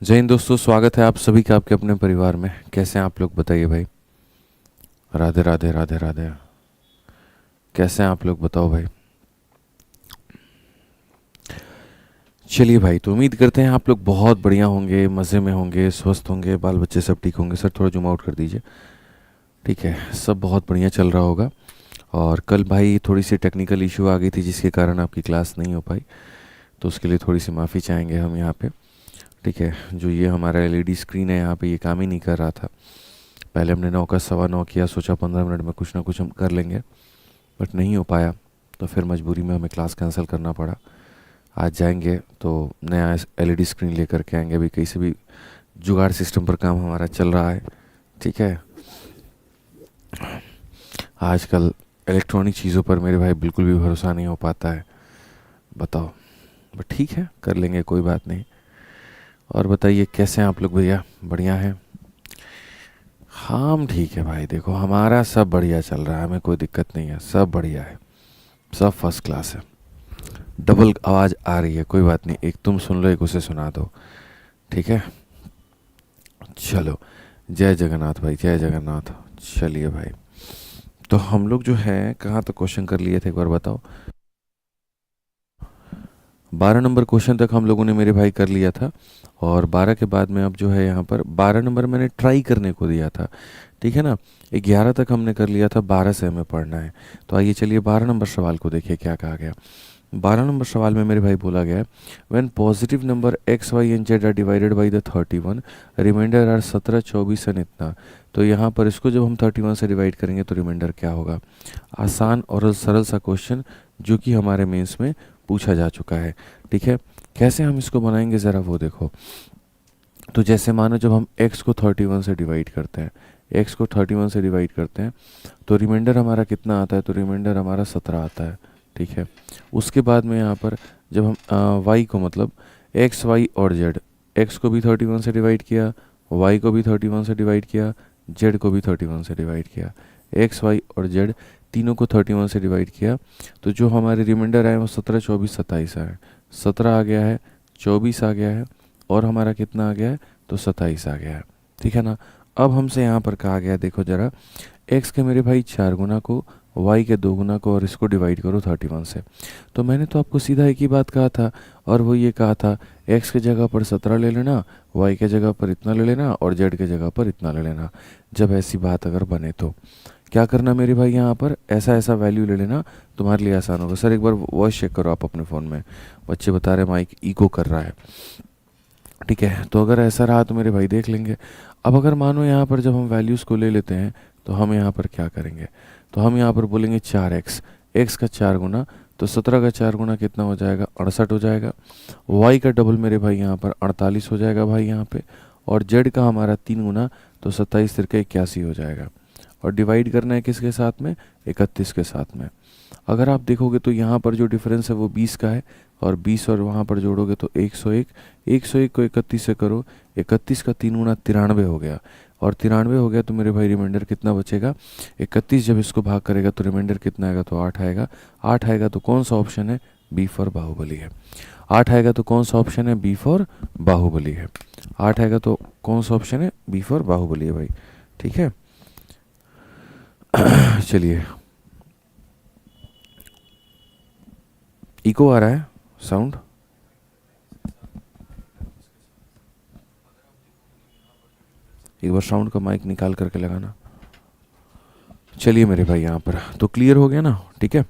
जय हिंद दोस्तों, स्वागत है आप सभी का आपके अपने परिवार में। कैसे हैं आप लोग, बताइए भाई। राधे राधे राधे राधे। कैसे हैं आप लोग, बताओ भाई। चलिए भाई, तो उम्मीद करते हैं आप लोग बहुत बढ़िया होंगे, मज़े में होंगे, स्वस्थ होंगे, बाल बच्चे सब ठीक होंगे। सर थोड़ा जूम आउट कर दीजिए। ठीक है, सब बहुत बढ़िया चल रहा होगा। और कल भाई थोड़ी सी टेक्निकल इशू आ गई थी जिसके कारण आपकी क्लास नहीं हो पाई, तो उसके लिए थोड़ी सी माफ़ी चाहेंगे हम यहाँ पे। ठीक है, जो ये हमारा एलईडी स्क्रीन है यहाँ पे, ये काम ही नहीं कर रहा था। पहले हमने 9 का सवा 9 किया, सोचा 15 मिनट में कुछ ना कुछ हम कर लेंगे, बट नहीं हो पाया। तो फिर मजबूरी में हमें क्लास कैंसिल करना पड़ा। आज जाएंगे तो नया एलईडी स्क्रीन लेकर के आएंगे। अभी कहीं से भी जुगाड़ सिस्टम पर काम हमारा चल रहा है। ठीक है, आजकल इलेक्ट्रॉनिक चीज़ों पर मेरे भाई बिल्कुल भी भरोसा नहीं हो पाता है, बताओ। बट ठीक है, कर लेंगे, कोई बात नहीं। और बताइए कैसे हैं आप लोग भैया, बढ़िया हैं? हम ठीक है भाई, देखो हमारा सब बढ़िया चल रहा है, हमें कोई दिक्कत नहीं है, सब बढ़िया है, सब फर्स्ट क्लास है। डबल आवाज़ आ रही है, कोई बात नहीं, एक तुम सुन लो, एक उसे सुना दो। ठीक है, चलो। जय जगन्नाथ भाई, जय जगन्नाथ। चलिए भाई, तो हम लोग जो है कहाँ तक क्वेश्चन कर लिए थे, एक बार बताओ। 12 नंबर क्वेश्चन तक हम लोगों ने मेरे भाई कर लिया था। और 12 के बाद में अब जो है यहाँ पर 12 नंबर मैंने ट्राई करने को दिया था। ठीक है ना। 11 तक हमने कर लिया था, 12 से हमें पढ़ना है। तो आइए चलिए 12 नंबर सवाल को देखिए क्या कहा गया। 12 नंबर सवाल में मेरे भाई बोला गया है, when positive number X Y and Z are divided by the 31, remainder are 17, 24 and इतना। तो यहाँ पर इसको जब हम 31 से डिवाइड करेंगे तो रिमाइंडर क्या होगा। आसान और सरल सा क्वेश्चन जो कि हमारे मेंस में पूछा जा चुका है। ठीक है, कैसे हम इसको बनाएंगे ज़रा वो देखो। तो जैसे मानो जब हम x को 31 से डिवाइड करते हैं, x को 31 से डिवाइड करते हैं, तो रिमाइंडर हमारा कितना आता है, तो रिमाइंडर हमारा 17 आता है। ठीक है, उसके बाद में यहाँ पर जब हम y को मतलब x y और z, x को भी 31 से डिवाइड किया, y को भी 31 से डिवाइड किया, z को भी 31 से डिवाइड किया, x y और z तीनों को 31 से डिवाइड किया, तो जो हमारे रिमाइंडर आए वो 17, 24, 27 आए। 17 आ गया है, 24 आ गया है, और हमारा कितना आ गया है, तो 27 आ गया है। ठीक है ना। अब हमसे यहाँ पर कहा गया, देखो जरा, x के मेरे भाई 4 गुना को, y के 2 गुना को, और इसको डिवाइड करो 31 से। तो मैंने तो आपको सीधा एक ही बात कहा था, और वो ये कहा था, x के जगह पर 17 ले लेना, y के जगह पर इतना ले लेना, और z के जगह पर इतना ले लेना। जब ऐसी बात अगर बने तो क्या करना मेरे भाई, यहाँ पर ऐसा ऐसा वैल्यू ले लेना, तुम्हारे लिए आसान होगा। सर एक बार वॉइस चेक करो आप अपने फ़ोन में, बच्चे बता रहे माइक इको कर रहा है। ठीक है, तो अगर ऐसा रहा तो मेरे भाई देख लेंगे। अब अगर मानो यहाँ पर जब हम वैल्यूज़ को ले लेते हैं तो हम यहाँ पर क्या करेंगे, तो हम यहाँ पर बोलेंगे 4x, एक्स का 4 गुना, तो 17 का 4 गुना कितना हो जाएगा, 68 हो जाएगा। y का डबल मेरे भाई यहाँ पर 48 हो जाएगा भाई यहाँ पे। और z का हमारा 3 गुना, तो 27 तिरके 81 हो जाएगा। और डिवाइड करना है किसके साथ में, 31 के साथ में। अगर आप देखोगे तो यहाँ पर जो डिफरेंस है वो 20 का है, और 20 और वहाँ पर जोड़ोगे तो 101। 101 को 31 से करो, 31 का 3 गुना 93 हो गया, और 93 हो गया तो मेरे भाई रिमाइंडर कितना बचेगा। 31 जब इसको भाग करेगा तो रिमाइंडर कितना आएगा, तो 8 आएगा। 8 आएगा तो कौन सा ऑप्शन है, बी फॉर बाहुबली है। 8 आएगा तो कौन सा ऑप्शन है, बी फॉर बाहुबली है। 8 आएगा तो कौन सा ऑप्शन है, बी फॉर बाहुबली है भाई। ठीक है, चलिए। इको आ रहा है साउंड। एक बार साउंड का माइक निकाल करके लगाना। चलिए मेरे भाई, यहाँ पर तो क्लियर हो गया ना, ठीक है।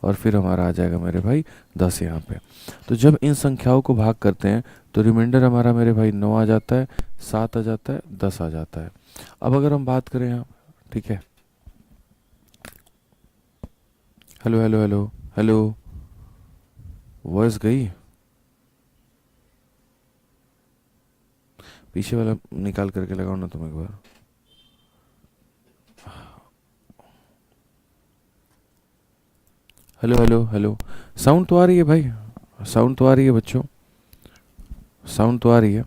और फिर हमारा आ जाएगा मेरे भाई 10 यहाँ पे। तो जब इन संख्याओं को भाग करते हैं तो रिमाइंडर हमारा मेरे भाई 9 आ जाता है, 7 आ जाता है, 10 आ जाता है। अब अगर हम बात करें यहाँ, ठीक है, hello hello hello hello, voice गई, पीछे वाला निकाल करके लगाओ ना तुम एक बार। हेलो हेलो हेलो, साउंड तो आ रही है भाई, साउंड तो आ रही है बच्चों, साउंड तो आ रही है,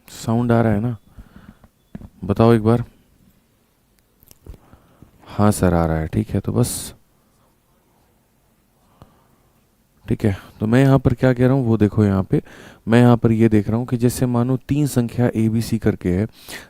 साउंड आ रहा है ना, बताओ एक बार। हाँ सर आ रहा है, ठीक है, तो बस ठीक है। तो मैं यहाँ पर क्या कह रहा हूँ वो देखो, यहाँ पे मैं यहाँ पर ये देख रहा हूँ कि जैसे मानो 3 संख्या ए बी सी करके है,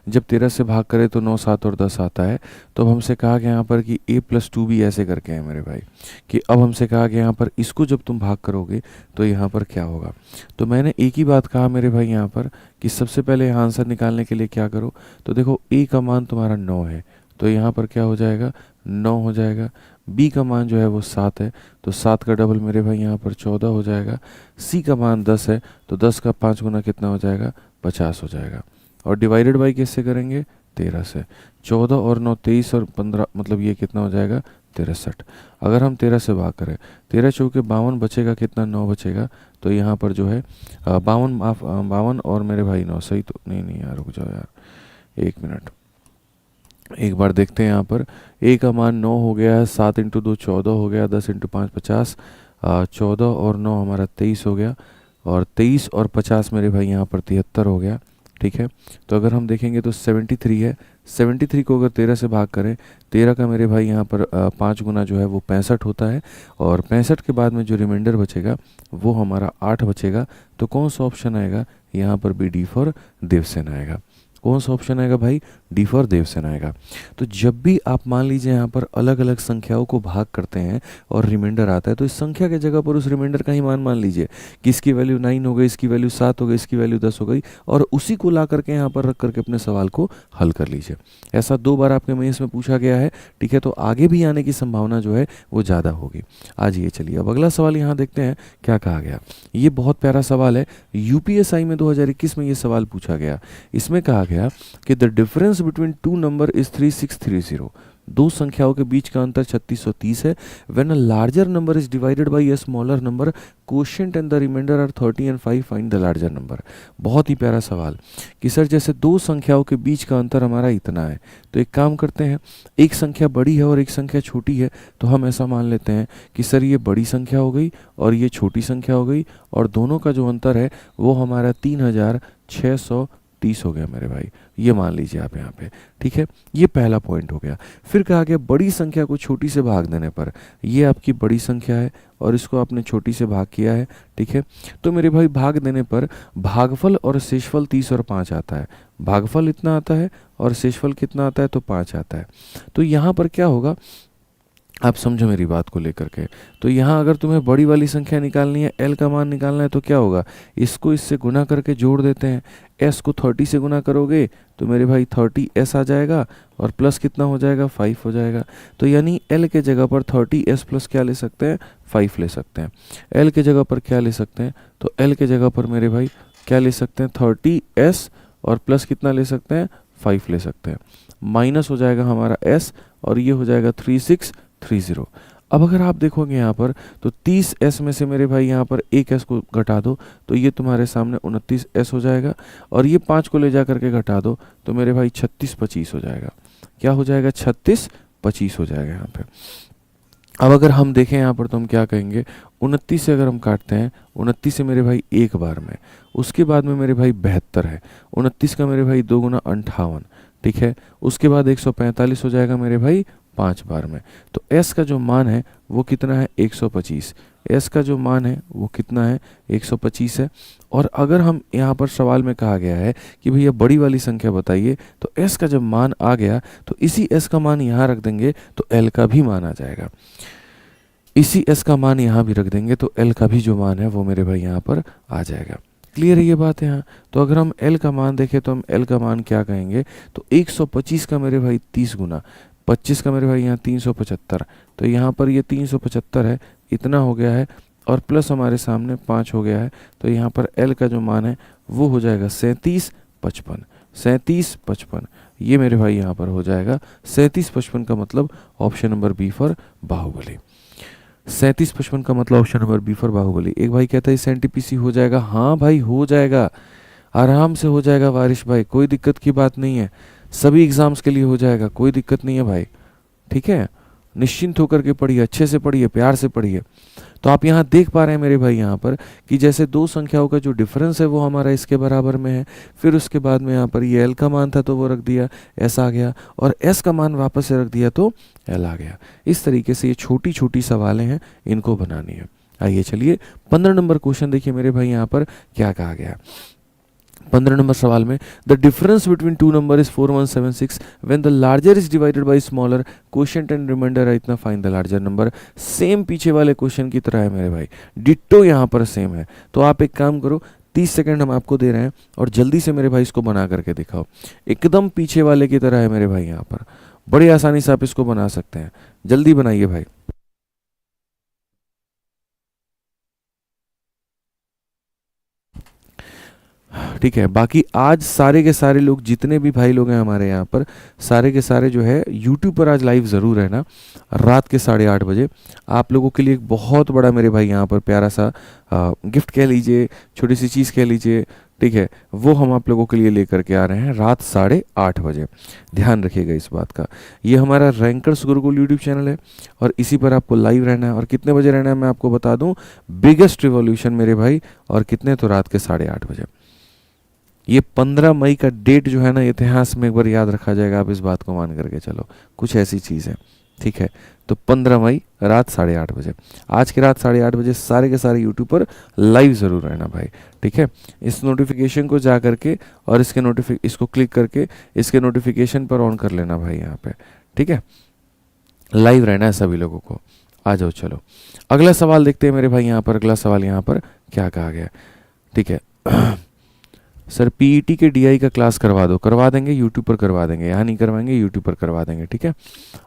जब 13 से भाग करे तो 9, 7 और 10 आता है। तो अब हमसे कहा गया यहाँ पर कि a+2 भी ऐसे करके है मेरे भाई, कि अब हमसे कहा गया यहाँ पर इसको जब तुम भाग करोगे तो यहाँ पर क्या होगा। तो मैंने एक ही बात कहा मेरे भाई यहाँ पर कि सबसे पहले यहाँ आंसर निकालने के लिए क्या करो, तो देखो a का मान तुम्हारा 9 है, तो यहाँ पर क्या हो जाएगा, 9 हो जाएगा। b का मान जो है वो 7 है, तो 7 का डबल मेरे भाई यहाँ पर 14 हो जाएगा। c का मान 10 है, तो 10 का 5 गुना कितना हो जाएगा, 50 हो जाएगा। और डिवाइडेड बाई किससे करेंगे, 13 से। 14 और 9 23 और 15 मतलब ये कितना हो जाएगा, 63। अगर हम 13 से भाग करें, 13 चौके 52 बचेगा, कितना 9 बचेगा। तो यहाँ पर जो है 52 और मेरे भाई 9 सही तो नहीं, नहीं यार रुक जाओ यार, एक मिनट, एक बार देखते हैं। यहाँ पर a का मान 9 हो गया है, 7 इंटू 2 14 हो गया, 10 इंटू 5 50, 14 और 9 हमारा 23 हो गया, और 23 और 50 मेरे भाई यहाँ पर 73 हो गया, ठीक है। तो अगर हम देखेंगे तो 73 है, 73 को अगर 13 से भाग करें, 13 का मेरे भाई यहाँ पर 5 गुना जो है वो 65 होता है, और 65 के बाद में जो रिमाइंडर बचेगा वो हमारा 8 बचेगा। तो कौन सा ऑप्शन आएगा यहाँ पर, बी डी फॉर देवसेन आएगा। कौन सा ऑप्शन आएगा भाई, डी फॉर देवसेन आएगा। तो जब भी आप मान लीजिए यहाँ पर अलग अलग संख्याओं को भाग करते हैं और रिमाइंडर आता है, तो इस संख्या के जगह पर उस रिमाइंडर का ही मान लीजिए कि इसकी वैल्यू 9 हो गई, इसकी वैल्यू 7 हो गई, इसकी वैल्यू 10 हो गई, और उसी को ला करके यहाँ पर रख करके अपने सवाल को हल कर लीजिए। ऐसा 2 बार आपके मेंस में पूछा गया है, ठीक है, तो आगे भी आने की संभावना जो है वो ज़्यादा होगी। आज ये चलिए अब अगला सवाल यहाँ देखते हैं क्या कहा गया। ये बहुत प्यारा सवाल है, यूपीएसआई में 2021 में ये सवाल पूछा गया। इसमें कहा गया कि the difference between two number is 3630। दो संख्याओं के बीच का अंतर 3630 है। When a larger number is divided by a smaller number, quotient and the remainder are 30 and 5, find the larger number. बहुत ही प्यारा सवाल कि सर जैसे दो संख्याओं के बीच का अंतर हमारा इतना है, तो एक काम करते हैं, एक संख्या बड़ी है और एक संख्या छोटी है, तो हम ऐसा मान लेते हैं कि सर ये बड़ी संख्या हो गई और ये छोटी संख्या हो गई, और दोनों का जो अंतर है वो हमारा 3630 हो गया मेरे भाई, ये मान लीजिए आप यहाँ पे, ठीक है। ये पहला पॉइंट हो गया। फिर कहा गया बड़ी संख्या को छोटी से भाग देने पर, ये आपकी बड़ी संख्या है और इसको आपने छोटी से भाग किया है, ठीक है। तो मेरे भाई भाग देने पर भागफल और शेषफल 30 और 5 आता है। भागफल इतना आता है और शेषफल कितना आता है, तो 5 आता है। तो यहाँ पर क्या होगा, आप समझो मेरी बात को लेकर के। तो यहाँ अगर तुम्हें बड़ी वाली संख्या निकालनी है, एल का मान निकालना है, तो क्या होगा, इसको इससे गुना करके जोड़ देते हैं। एस को 30 से गुना करोगे तो मेरे भाई 30s आ जाएगा, और प्लस कितना हो जाएगा, 5 हो जाएगा। तो यानी एल के जगह पर 30s प्लस क्या ले सकते हैं, 5 ले सकते हैं। एल के जगह पर क्या ले सकते हैं, तो एल के जगह पर मेरे भाई क्या ले सकते हैं, 30s और प्लस कितना ले सकते हैं, 5 ले सकते हैं। माइनस हो जाएगा हमारा एस, और ये हो जाएगा 3630। अब अगर आप देखोगे यहाँ पर, तो 30s में से मेरे भाई यहाँ पर एक s को घटा दो तो ये तुम्हारे सामने 29s हो जाएगा, और ये 5 को ले जा करके घटा दो तो मेरे भाई 3625 हो जाएगा। क्या हो जाएगा, 3625 हो जाएगा यहाँ पे। अब अगर हम देखें यहाँ पर तो हम क्या कहेंगे, 29 से अगर हम काटते हैं, 29 से मेरे भाई एक बार में, उसके बाद में मेरे भाई 72 है, 29 का मेरे भाई 2 गुना 58, ठीक है। उसके बाद 145 हो जाएगा मेरे भाई 5 बार में। तो s का जो मान है वो कितना है, 125। s का जो मान है वो कितना है, 125 है। और अगर हम यहाँ पर सवाल में कहा गया है कि भैया बड़ी वाली संख्या बताइए, तो s का जब मान आ गया तो इसी s का मान यहाँ रख देंगे तो l का भी मान आ जाएगा। इसी s का मान यहाँ भी रख देंगे तो l का भी जो मान है वो मेरे भाई यहाँ पर आ जाएगा। क्लियर है ये बात यहाँ। तो अगर हम l का मान देखें तो हम l का मान क्या कहेंगे, तो 125 का मेरे भाई 30 गुना, 25 का मेरे भाई यहाँ 375, तो यहाँ पर ये 375 है, इतना हो गया है, और प्लस हमारे सामने 5 हो गया है, तो यहाँ पर एल का जो मान है वो हो जाएगा 3755। 3755 ये मेरे भाई यहाँ पर हो जाएगा 3755 का मतलब option number B for Baahubali. 3755 का मतलब option number B for Baahubali. एक भाई कहता है इस एनटीपीसी हो जाएगा। हाँ भाई हो जाएगा, आराम से हो जाएगा वारिश भाई, कोई दिक्कत की बात नहीं है, सभी एग्जाम्स के लिए हो जाएगा, कोई दिक्कत नहीं है भाई, ठीक है। निश्चिंत होकर के पढ़िए, अच्छे से पढ़िए, प्यार से पढ़िए। तो आप यहाँ देख पा रहे हैं मेरे भाई यहाँ पर कि जैसे दो संख्याओं का जो डिफरेंस है वो हमारा इसके बराबर में है, फिर उसके बाद में यहाँ पर ये एल का मान था तो वो रख दिया, एस आ गया, और एस का मान वापस से रख दिया तो एल आ गया। इस तरीके से ये छोटी छोटी सवालें हैं, इनको बनानी है। आइए चलिए 15 नंबर क्वेश्चन देखिए मेरे भाई यहाँ पर क्या कहा गया। 15 नंबर सवाल में the difference between two number is 4176 when the larger is divided by smaller, quotient and remainder है इतना, find the larger number. Same पीछे वाले क्वेश्चन की तरह है मेरे भाई, डिट्टो यहाँ पर सेम है। तो आप एक काम करो, 30 सेकंड हम आपको दे रहे हैं और जल्दी से मेरे भाई इसको बना करके दिखाओ। एकदम पीछे वाले की तरह है मेरे भाई यहाँ पर, बड़ी आसानी से आप इसको बना सकते हैं, जल्दी बनाइए भाई। ठीक है, बाकी आज सारे के सारे लोग, जितने भी भाई लोग हैं हमारे यहाँ पर, सारे के सारे जो है यूट्यूब पर आज लाइव ज़रूर है ना, रात के 8:30 बजे। आप लोगों के लिए एक बहुत बड़ा मेरे भाई यहाँ पर प्यारा सा गिफ्ट कह लीजिए, छोटी सी चीज़ कह लीजिए, ठीक है, वो हम आप लोगों के लिए लेकर के आ रहे हैं रात 8:30 बजे। ध्यान रखिएगा इस बात का। ये हमारा रैंकर्स गुरुकुल यूट्यूब चैनल है और इसी पर आपको लाइव रहना है। और कितने बजे रहना है मैं आपको बता दूं, बिगेस्ट रिवॉल्यूशन मेरे भाई, और कितने, तो रात के 8:30 बजे। ये 15 मई का डेट जो है ना, इतिहास में एक बार याद रखा जाएगा, आप इस बात को मान करके चलो, कुछ ऐसी चीज़ है, ठीक है। तो 15 मई रात 8:30 बजे, आज की रात 8:30 बजे सारे के सारे यूट्यूब पर लाइव ज़रूर रहना भाई, ठीक है। इस नोटिफिकेशन को जा करके और इसको क्लिक करके इसके नोटिफिकेशन पर ऑन कर लेना भाई यहाँ पे, ठीक है। लाइव रहना है सभी लोगों को। आ जाओ चलो अगला सवाल देखते हैं मेरे भाई यहाँ पर। अगला सवाल यहाँ पर क्या कहा गया, ठीक है। सर पीईटी के डीआई का क्लास करवा दो, करवा देंगे, यूट्यूब पर करवा देंगे, यहाँ नहीं करवाएंगे, यूट्यूब पर करवा देंगे, ठीक है।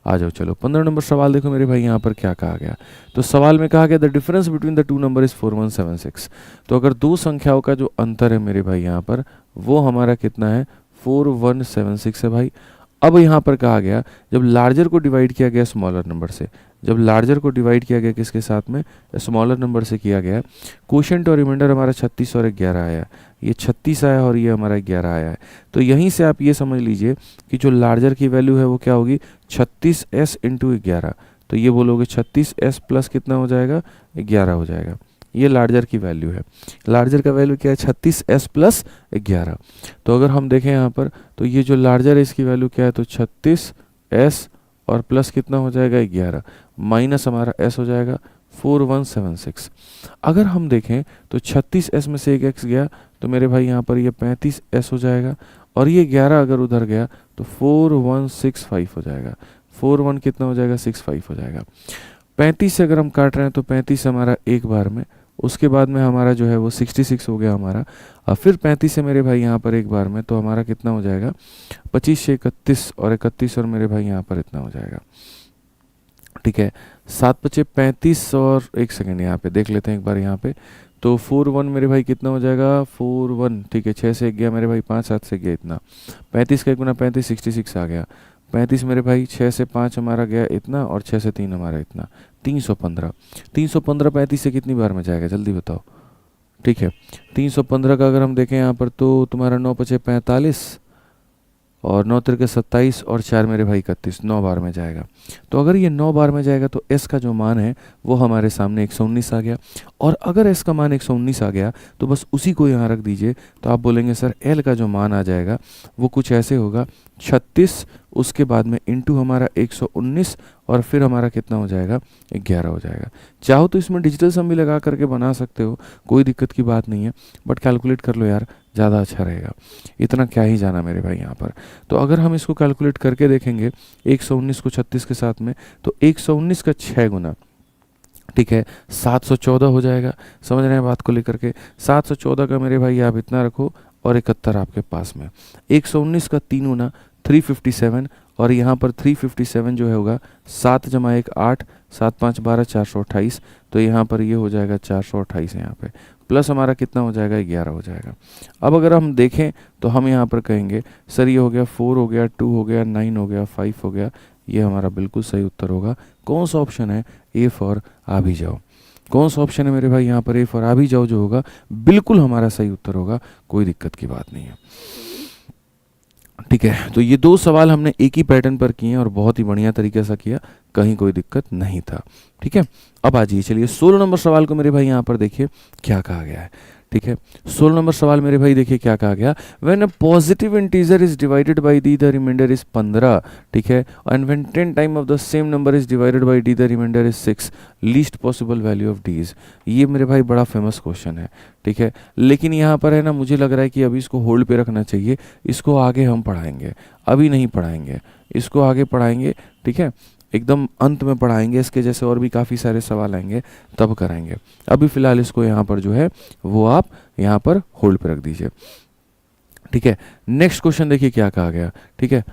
आ जाओ चलो 15 नंबर सवाल देखो मेरे भाई यहाँ पर क्या कहा गया। तो सवाल में कहा गया the difference between the two number is 4176। तो अगर दो संख्याओं का जो अंतर है मेरे भाई यहाँ पर, वो हमारा कितना है, 4176 है भाई। अब यहाँ पर कहा गया जब लार्जर को डिवाइड किया गया स्मॉलर नंबर से, जब लार्जर को डिवाइड किया गया किसके साथ में, स्मॉलर नंबर से किया गया, क्वोशिएंट और रिमाइंडर हमारा 36 और 11 आया, ये 36 आया और ये हमारा 11 आया है। तो यहीं से आप ये समझ लीजिए कि जो लार्जर की वैल्यू है वो क्या होगी, 36s इंटू 11। तो ये बोलोगे 36s प्लस कितना हो जाएगा, 11 हो जाएगा। ये लार्जर की वैल्यू है। लार्जर का वैल्यू क्या है, 36s प्लस 11। तो अगर हम देखें यहाँ पर, तो ये जो लार्जर है इसकी वैल्यू क्या है, तो 36s और प्लस कितना हो जाएगा, 11, माइनस हमारा s हो जाएगा 4176। अगर हम देखें तो 36s में से एक x गया तो मेरे भाई यहाँ पर ये 35s हो जाएगा, और ये 11 अगर उधर गया तो 4165 हो जाएगा। 41 कितना हो जाएगा, 65 हो जाएगा। 35 से अगर हम काट रहे हैं तो 35 हमारा एक बार में, उसके बाद में हमारा जो है वो 66 हो गया हमारा, और फिर 35 से मेरे भाई यहाँ पर एक बार में, तो हमारा कितना हो जाएगा, 25 से 31 और 31 और मेरे भाई यहाँ पर इतना हो जाएगा, ठीक है। 7×5 = 35 और एक सेकेंड यहाँ पे देख लेते हैं एक बार यहाँ पे, तो 41 मेरे भाई कितना हो जाएगा, 41, ठीक है। 6 से 1 गया मेरे भाई, 5 7 से गया इतना, 35 का 1 गुना 35, 66 आ गया। 35 मेरे भाई 6 से 5 हमारा गया इतना, और 6 से 3 हमारा इतना, 315। 315 35 से कितनी बार में जाएगा, जल्दी बताओ, ठीक है। 315 का अगर हम देखें यहाँ पर, तो तुम्हारा 9×5 = 45 और 9×3 = 27 और 4 मेरे भाई 31, 9 बार में जाएगा। तो अगर ये 9 बार में जाएगा तो s का जो मान है वो हमारे सामने 119 आ गया। और अगर s का मान 119 आ गया तो बस उसी को यहाँ रख दीजिए। तो आप बोलेंगे सर l का जो मान आ जाएगा वो कुछ ऐसे होगा, 36 उसके बाद में इंटू हमारा 119 और फिर हमारा कितना हो जाएगा, 11 हो जाएगा। चाहो तो इसमें डिजिटल सम भी लगा करके बना सकते हो, कोई दिक्कत की बात नहीं है, बट कैलकुलेट कर लो यार, ज़्यादा अच्छा रहेगा। इतना क्या ही जाना मेरे भाई यहाँ पर। तो अगर हम इसको कैलकुलेट करके देखेंगे 119 को 36 के साथ में, तो 119 का 6 गुना, ठीक है, 714 हो जाएगा। समझ रहे हैं बात को लेकर के। 714 का मेरे भाई आप इतना रखो और 71 आपके पास में। 119 का 3 गुना, 357 और यहाँ पर 357 जो है होगा 7 जमा 1 8, 7 5 12, 428, तो यहाँ पर ये हो जाएगा 428 यहाँ पे, प्लस हमारा कितना हो जाएगा 11 हो जाएगा। अब अगर हम देखें तो हम यहाँ पर कहेंगे सर ये हो गया 4 हो गया, 2 हो गया, 9 हो गया, 5 हो गया, ये हमारा बिल्कुल सही उत्तर होगा। कौन सा ऑप्शन है? ए फॉर आ भी जाओ। कौन सा ऑप्शन है मेरे भाई यहाँ पर? ए फॉर आ भी जाओ जो होगा बिल्कुल हमारा सही उत्तर होगा, कोई दिक्कत की बात नहीं है। ठीक है, तो ये दो सवाल हमने एक ही पैटर्न पर किए और बहुत ही बढ़िया तरीके से किया, कहीं कोई दिक्कत नहीं था। ठीक है, अब आ जाइए चलिए 16 नंबर सवाल को मेरे भाई यहाँ पर देखिए क्या कहा गया है। ठीक है, 16 नंबर सवाल मेरे भाई देखिए क्या कहा गया। When a positive integer is divided by D the remainder is 15। ठीक है, and when 10 time of the same number is divided by D the remainder is 6, least possible value of D is. ये मेरे भाई बड़ा famous question है। ठीक है, लेकिन यहाँ पर है ना, मुझे लग रहा है कि अभी इसको होल्ड पे रखना चाहिए, इसको आगे हम पढ़ाएंगे, अभी नहीं पढ़ाएंगे, इसको आगे पढ़ाएंगे। ठीक है, एकदम अंत में पढ़ाएंगे, इसके जैसे और भी काफ़ी सारे सवाल आएंगे तब कराएंगे। अभी फ़िलहाल इसको यहाँ पर जो है वो आप यहाँ पर होल्ड पे रख दीजिए। ठीक है, नेक्स्ट क्वेश्चन देखिए क्या कहा गया। ठीक है,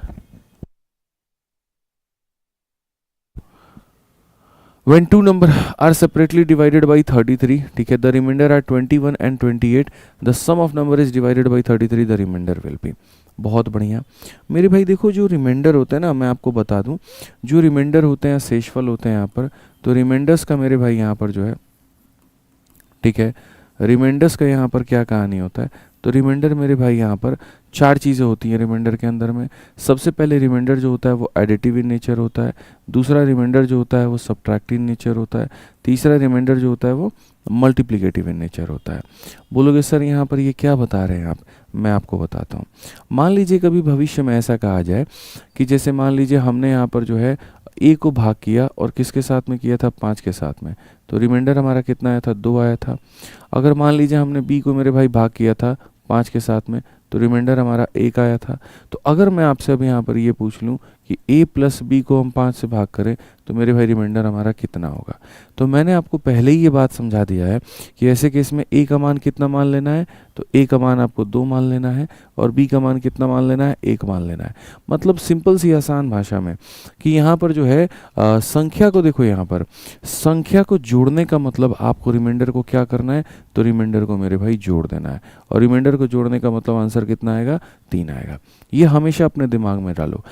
when two number are separately divided by 33, ठीक है, the remainder are 21 and 28, the sum of number is divided by 33, the remainder will be। बहुत बढ़िया मेरे भाई, देखो जो रिमाइंडर होता है ना, मैं आपको बता दूं, जो रिमाइंडर होते हैं शेषफल होते हैं यहाँ पर, तो रिमाइंडर्स का मेरे भाई यहाँ पर जो है, ठीक है, रिमाइंडर्स का यहाँ पर क्या कहानी होता है, तो रिमाइंडर मेरे भाई यहाँ पर चार चीज़ें होती हैं रिमाइंडर के अंदर में। सबसे पहले रिमाइंडर जो होता है वो एडिटिव इन नेचर होता है, दूसरा रिमाइंडर जो होता है वो सब्ट्रैक्टिव इन नेचर होता है, तीसरा रिमाइंडर जो होता है वो मल्टीप्लिकेटिव इन नेचर होता है। बोलोगे सर यहाँ पर ये क्या बता रहे हैं आप? मैं आपको बताता हूँ। मान लीजिए कभी भविष्य में ऐसा कहा जाए कि जैसे मान लीजिए हमने यहाँ पर जो है ए को भाग किया और किसके साथ में किया था? 5 के साथ में, तो रिमाइंडर हमारा कितना आया था? 2 आया था। अगर मान लीजिए हमने बी को मेरे भाई भाग किया था 5 के साथ में, तो रिमाइंडर हमारा 1 आया था। तो अगर मैं आपसे अब यहाँ पर ये पूछ लूँ कि a प्लस बी को हम 5 से भाग करें तो मेरे भाई रिमाइंडर हमारा कितना होगा? तो मैंने आपको पहले ही ये बात समझा दिया है कि ऐसे केस में a का मान कितना मान लेना है, तो a का मान आपको 2 मान लेना है और b का मान कितना मान लेना है? 1 मान लेना है। मतलब सिंपल सी आसान भाषा में कि यहाँ पर जो है संख्या को देखो, यहाँ पर संख्या को जोड़ने का मतलब आपको रिमाइंडर को क्या करना है? तो रिमाइंडर को मेरे भाई जोड़ देना है, और रिमाइंडर को जोड़ने का मतलब आंसर कितना आएगा? 3 आएगा। ये हमेशा अपने दिमाग में डालो।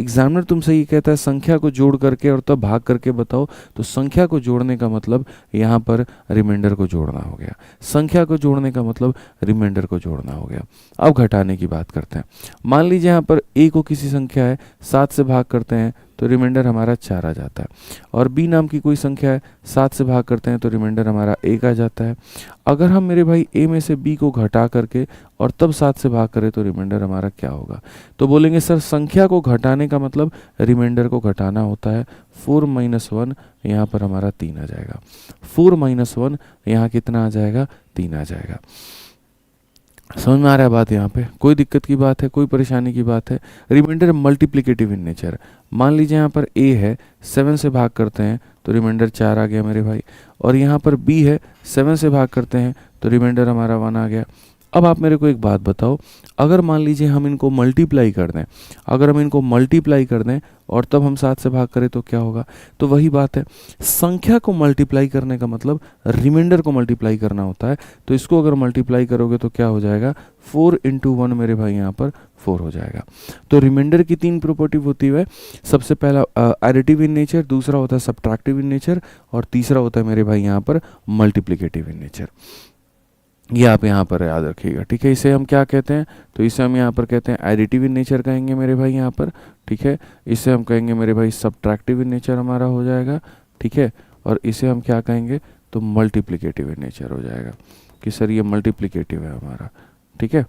एग्जामिनर तुमसे ये कहता है संख्या को जोड़ करके और तब भाग करके बताओ, तो संख्या को जोड़ने का मतलब यहाँ पर रिमाइंडर को जोड़ना हो गया, संख्या को जोड़ने का मतलब रिमाइंडर को जोड़ना हो गया। अब घटाने की बात करते हैं। मान लीजिए यहाँ पर a को किसी संख्या है 7 से भाग करते हैं तो रिमाइंडर हमारा 4 आ जाता है, और b नाम की कोई संख्या है 7 से भाग करते हैं तो रिमाइंडर हमारा 1 आ जाता है। अगर हम मेरे भाई a में से b को घटा करके और तब 7 से भाग करें तो रिमाइंडर हमारा क्या होगा? तो बोलेंगे सर संख्या को घटाने का मतलब रिमाइंडर को घटाना होता है। 4 - 1 यहाँ पर हमारा 3 आ जाएगा। 4 - 1 यहाँ कितना आ जाएगा? 3 आ जाएगा। समझ में आ रहा है बात? यहाँ पे कोई दिक्कत की बात है, कोई परेशानी की बात है? Remainder multiplicative in nature. मान लीजिए यहाँ पर a है 7 से भाग करते हैं तो रिमाइंडर 4 आ गया मेरे भाई, और यहाँ पर b है 7 से भाग करते हैं तो रिमाइंडर हमारा 1 आ गया। अब आप मेरे को एक बात बताओ, अगर मान लीजिए हम इनको मल्टीप्लाई कर दें, अगर हम इनको मल्टीप्लाई कर दें और तब हम 7 से भाग करें तो क्या होगा? तो वही बात है, संख्या को मल्टीप्लाई करने का मतलब रिमाइंडर को मल्टीप्लाई करना होता है। तो इसको अगर मल्टीप्लाई करोगे तो क्या हो जाएगा? 4 × 1 मेरे भाई यहाँ पर 4 हो जाएगा। तो रिमाइंडर की 3 प्रॉपर्टी होती है। सबसे पहला एडिटिव इन नेचर, दूसरा होता है सब्ट्रैक्टिव इन नेचर, और तीसरा होता है मेरे भाई यहाँ पर मल्टीप्लिकेटिव इन नेचर। ये आप यहाँ पर याद रखिएगा। ठीक है, इसे हम क्या कहते हैं? तो इसे हम यहाँ पर कहते हैं एडिटिव इन नेचर कहेंगे मेरे भाई यहाँ पर। ठीक है, इसे हम कहेंगे मेरे भाई सब्ट्रैक्टिव इन नेचर हमारा हो जाएगा। ठीक है, और इसे हम क्या कहेंगे? तो मल्टीप्लिकेटिव इन नेचर हो जाएगा कि सर ये मल्टीप्लिकेटिव है हमारा। ठीक है,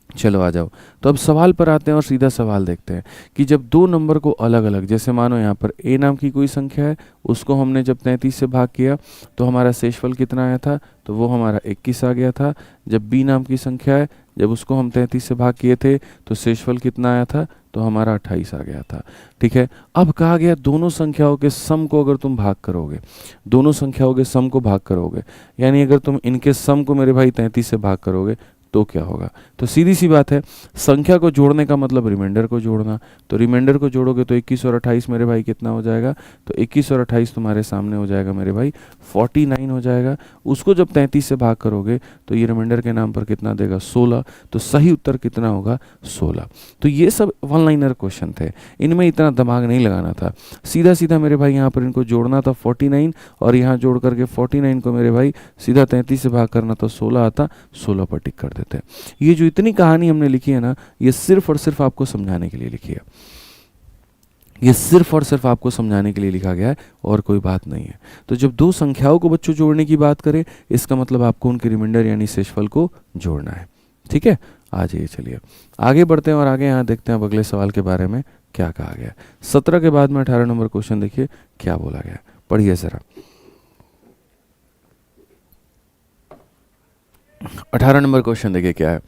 चलो आ जाओ। तो अब सवाल पर आते हैं और सीधा सवाल देखते हैं कि जब दो नंबर को अलग अलग, जैसे मानो यहाँ पर a नाम की कोई संख्या है, उसको हमने जब 33 से भाग किया तो हमारा शेषफल कितना आया था? तो वो हमारा 21 आ गया था। जब b नाम की संख्या है, जब उसको हम 33 से भाग किए थे तो शेषफल कितना आया था? तो हमारा 28 आ गया था। ठीक है, अब कहा गया दोनों संख्याओं के सम को अगर तुम भाग करोगे, दोनों संख्याओं के सम को भाग करोगे, यानी अगर तुम इनके सम को मेरे भाई 33 से भाग करोगे तो क्या होगा। तो सीधी सी बात है, संख्या को जोड़ने का मतलब रिमाइंडर को जोड़ना। तो रिमाइंडर को जोड़ोगे तो 21 और 28 मेरे भाई कितना हो जाएगा, तो 21 और 28 तुम्हारे सामने हो जाएगा मेरे भाई 49 हो जाएगा। उसको जब 33 से भाग करोगे तो ये रिमाइंडर के नाम पर कितना देगा, 16। तो सही उत्तर कितना होगा, 16। तो ये सब वन लाइनर क्वेश्चन थे, इनमें इतना दिमाग नहीं लगाना था, सीधा सीधा मेरे भाई यहाँ पर इनको जोड़ना था 49 और यहाँ जोड़ करके 49 को मेरे भाई सीधा 33 से भाग करना तो 16 आता, 16 पर टिक कर देते। ये जो इतनी कहानी हमने लिखी है ना, ये सिर्फ और सिर्फ आपको समझाने के लिए लिखी है, ये सिर्फ और सिर्फ आपको समझाने के लिए लिखा गया है और कोई बात नहीं है। तो जब दो संख्याओं को बच्चों जोड़ने की बात करें, इसका मतलब आपको उनके रिमाइंडर यानी शेषफल को जोड़ना है। ठीक है, आ जाइए, चलिए आगे बढ़ते हैं और आगे यहाँ देखते हैं अब अगले सवाल के बारे में क्या कहा गया। 17 के बाद में 18 नंबर क्वेश्चन देखिए क्या बोला गया, पढ़िए जरा। 18 नंबर क्वेश्चन देखिए क्या है।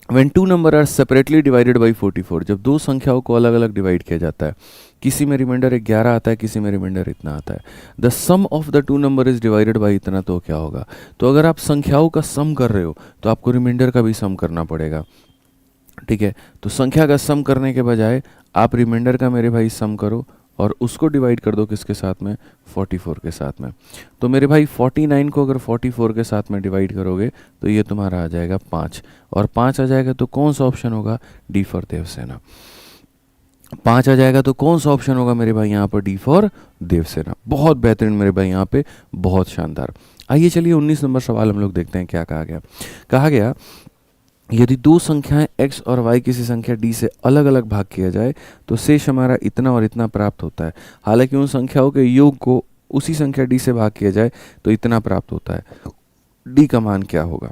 When two number are separately divided by 44, जब दो संख्याओं को अलग अलग डिवाइड किया जाता है, किसी में रिमाइंडर 11 आता है, किसी में रिमाइंडर इतना आता है, the sum of the two number is divided by इतना, तो क्या होगा। तो अगर आप संख्याओं का सम कर रहे हो तो आपको रिमाइंडर का भी सम करना पड़ेगा। ठीक है, तो संख्या का सम करने के बजाय आप रिमाइंडर का मेरे भाई सम करो और उसको डिवाइड कर दो किसके साथ में, 44 के साथ में। तो मेरे भाई 49 को अगर 44 के साथ में डिवाइड करोगे तो ये तुम्हारा आ जाएगा 5, और 5 आ जाएगा तो कौन सा ऑप्शन होगा, डी फॉर देवसेना। 5 आ जाएगा तो कौन सा ऑप्शन होगा मेरे भाई यहाँ पर, डी फॉर देवसेना। बहुत बेहतरीन मेरे भाई यहाँ पे, बहुत शानदार। आइए चलिए 19 नंबर सवाल हम लोग देखते हैं क्या कहा गया। कहा गया यदि दो संख्याएं x और y किसी संख्या d से अलग अलग भाग किया जाए तो शेष हमारा इतना और इतना प्राप्त होता है। हालांकि उन संख्याओं के योग को उसी संख्या d से भाग किया जाए तो इतना प्राप्त होता है। d का मान क्या होगा।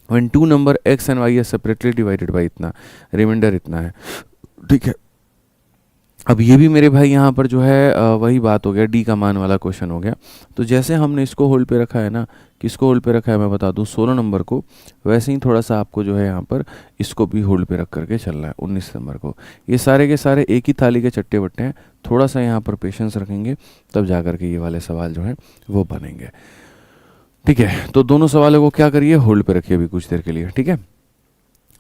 When two number x and y are separately divided by इतना, रिमाइंडर इतना है। ठीक है, अब ये भी मेरे भाई यहाँ पर जो है वही बात हो गया, डी का मान वाला क्वेश्चन हो गया। तो जैसे हमने इसको होल्ड पे रखा है ना, किसको होल्ड पे रखा है मैं बता दूँ, 16 नंबर को, वैसे ही थोड़ा सा आपको जो है यहाँ पर इसको भी होल्ड पे रख करके चलना है 19 नंबर को। ये सारे के सारे एक ही थाली के चट्टे बट्टे हैं, थोड़ा सा यहाँ पर पेशेंस रखेंगे तब जा करके ये वाले सवाल जो हैं वो बनेंगे। ठीक है, तो दोनों सवालों को क्या करिए, होल्ड पे रखिए अभी कुछ देर के लिए। ठीक है,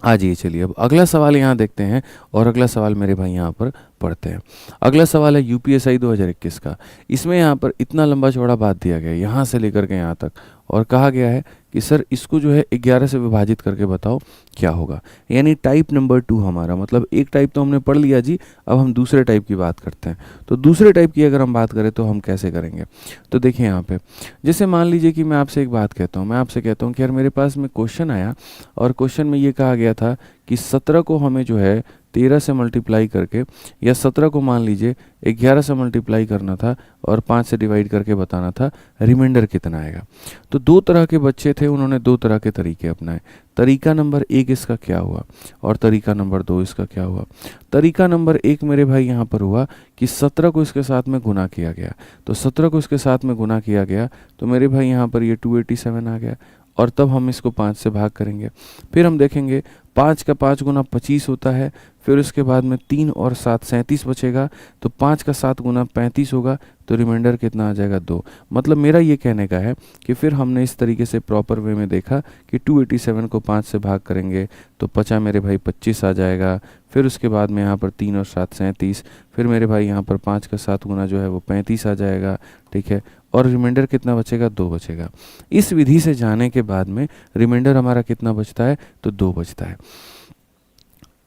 आ जाइए चलिए अब अगला सवाल यहाँ देखते हैं और अगला सवाल मेरे भाई यहाँ पर पढ़ते हैं। अगला सवाल है यूपीएसआई 2021 का। इसमें यहाँ पर इतना लंबा चौड़ा बात दिया गया है यहाँ से लेकर के यहाँ तक, और कहा गया है कि सर इसको जो है 11 से विभाजित करके बताओ क्या होगा। यानी टाइप नंबर 2 हमारा, मतलब एक टाइप तो हमने पढ़ लिया जी, अब हम दूसरे टाइप की बात करते हैं। तो दूसरे टाइप की अगर हम बात करें तो हम कैसे करेंगे, तो देखिए यहाँ पे जैसे मान लीजिए कि मैं आपसे एक बात कहता हूँ, मैं आपसे कहता हूँ कि यार मेरे पास में क्वेश्चन आया और क्वेश्चन में ये कहा गया था कि 17 को हमें जो है 13 से मल्टीप्लाई करके, या 17 को मान लीजिए 11 से मल्टीप्लाई करना था और 5 से डिवाइड करके बताना था रिमाइंडर कितना आएगा। तो दो तरह के बच्चे थे, उन्होंने दो तरह के तरीके अपनाए। तरीका नंबर 1 इसका क्या हुआ और तरीका नंबर 2 इसका क्या हुआ। तरीका नंबर 1 मेरे भाई यहाँ पर हुआ कि 17 को इसके साथ में गुना किया गया, तो 17 को इसके साथ में गुना किया गया तो मेरे भाई यहाँ पर ये 287 आ गया, और तब हम इसको 5 से भाग करेंगे। फिर हम देखेंगे 5 का 5 गुना 25 होता है, फिर उसके बाद में 3 और 7 37 बचेगा, तो 5 का 7 गुना 35 होगा, तो रिमाइंडर कितना आ जाएगा 2। मतलब मेरा ये कहने का है कि फिर हमने इस तरीके से प्रॉपर वे में देखा कि 287 को 5 से भाग करेंगे तो 50 मेरे भाई 25 आ जाएगा। फिर उसके बाद में यहाँ पर 3 और 7 37, फिर मेरे भाई यहाँ पर 5 का 7 गुना जो है वो 35 आ जाएगा। ठीक है, और रिमाइंडर कितना बचेगा, 2 बचेगा। इस विधि से जाने के बाद में रिमाइंडर हमारा कितना बचता है, तो 2 बचता है।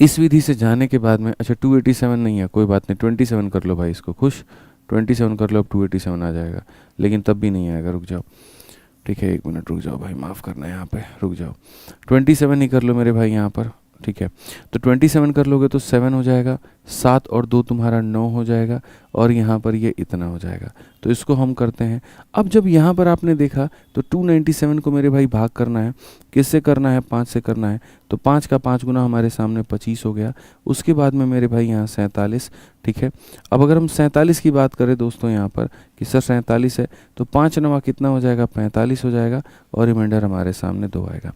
इस विधि से जाने के बाद में, अच्छा 287 नहीं है, कोई बात नहीं, 27 कर लो भाई, इसको खुश 27 कर लो, अब 287 आ जाएगा, लेकिन तब भी नहीं आएगा, रुक जाओ। ठीक है, 1 मिनट रुक जाओ भाई, माफ़ करना है यहाँ पे, रुक जाओ। 27 ही कर लो मेरे भाई यहाँ पर। ठीक है, तो 27 कर लोगे तो 7 हो जाएगा, 7 और 2 तुम्हारा 9 हो जाएगा, और यहाँ पर ये इतना हो जाएगा। तो इसको हम करते हैं। अब जब यहाँ पर आपने देखा तो 297 को मेरे भाई भाग करना है, किससे करना है, 5 से करना है, तो 5 का 5 गुना हमारे सामने 25 हो गया। उसके बाद में मेरे भाई यहाँ 47। ठीक है, अब अगर हम 47 की बात करें दोस्तों यहाँ पर कि सर 47 है, तो 5 नवा कितना हो जाएगा, 45 हो जाएगा, और रिमाइंडर हमारे सामने 2 आएगा।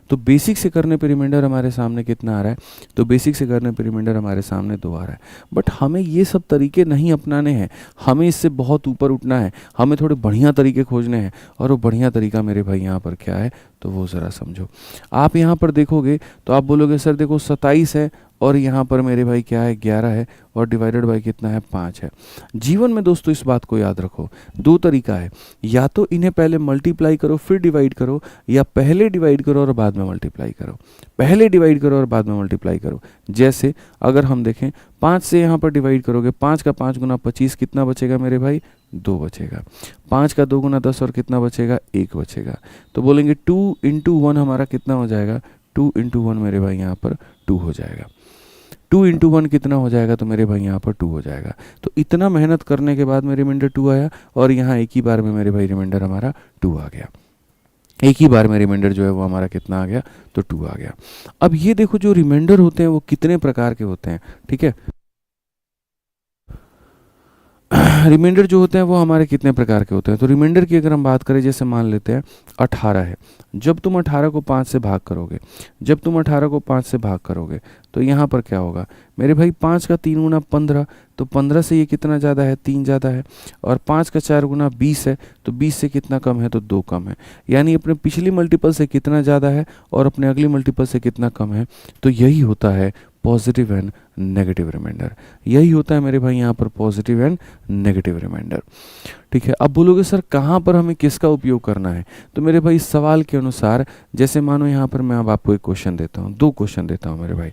तो बेसिक से करने पर रिमाइंडर हमारे सामने कितना आ रहा है, तो बेसिक से करने पर रिमाइंडर हमारे सामने 2 आ रहा है। बट हमें ये सब तरीके नहीं अपना अपनाने हैं, हमें इससे बहुत ऊपर उठना है, हमें थोड़े बढ़िया तरीके खोजने हैं। और वो बढ़िया तरीका मेरे भाई यहाँ पर क्या है, तो वो ज़रा समझो। आप यहाँ पर देखोगे तो आप बोलोगे सर देखो 27 है और यहाँ पर मेरे भाई क्या है 11 है और डिवाइडेड बाई कितना है 5 है। जीवन में दोस्तों इस बात को याद रखो, दो तरीका है, या तो इन्हें पहले मल्टीप्लाई करो फिर डिवाइड करो, या पहले डिवाइड करो और बाद में मल्टीप्लाई करो। पहले डिवाइड करो और बाद में मल्टीप्लाई करो। जैसे अगर हम देखें 5 से यहाँ पर डिवाइड करोगे, 5 का 5 गुना 25 कितना बचेगा मेरे भाई, 2 बचेगा। 5 का 2 गुना 10 और कितना बचेगा, 1 बचेगा। तो बोलेंगे 2 इंटू 1 हमारा कितना हो जाएगा, 2 इंटू 1 मेरे भाई यहाँ पर 2 हो जाएगा। 2 इंटू 1 कितना हो जाएगा, तो मेरे भाई यहाँ पर 2 हो जाएगा। तो इतना मेहनत करने के बाद मेरे रिमाइंडर 2 आया और यहाँ एक ही बार में मेरे भाई रिमाइंडर हमारा 2 आ गया। एक ही बार में रिमाइंडर जो है वो हमारा कितना आ गया, तो 2 आ गया। अब ये देखो जो रिमाइंडर होते हैं वो कितने प्रकार के होते हैं, ठीक है। रिमाइंडर जो होते हैं वो हमारे कितने प्रकार के होते हैं, तो रिमाइंडर की अगर हम बात करें, जैसे मान लेते हैं 18 है। जब तुम 18 को 5 से भाग करोगे, जब तुम 18 को 5 से भाग करोगे तो यहाँ पर क्या होगा मेरे भाई, 5 का 3 गुना 15, तो 15 से ये कितना ज़्यादा है, 3 ज़्यादा है। और 5 का 4 गुना 20 है, तो 20 से कितना कम है, तो 2 कम है। यानी अपने पिछली मल्टीपल से कितना ज़्यादा है और अपने अगली मल्टीपल से कितना कम है। तो यही होता है पॉजिटिव एंड नेगेटिव रिमाइंडर। यही होता है मेरे भाई यहाँ पर पॉजिटिव एंड नेगेटिव रिमाइंडर, ठीक है। अब बोलोगे सर कहाँ पर हमें किसका उपयोग करना है, तो मेरे भाई सवाल के अनुसार, जैसे मानो यहाँ पर मैं अब आपको एक क्वेश्चन देता हूँ, 2 क्वेश्चन देता हूँ मेरे भाई।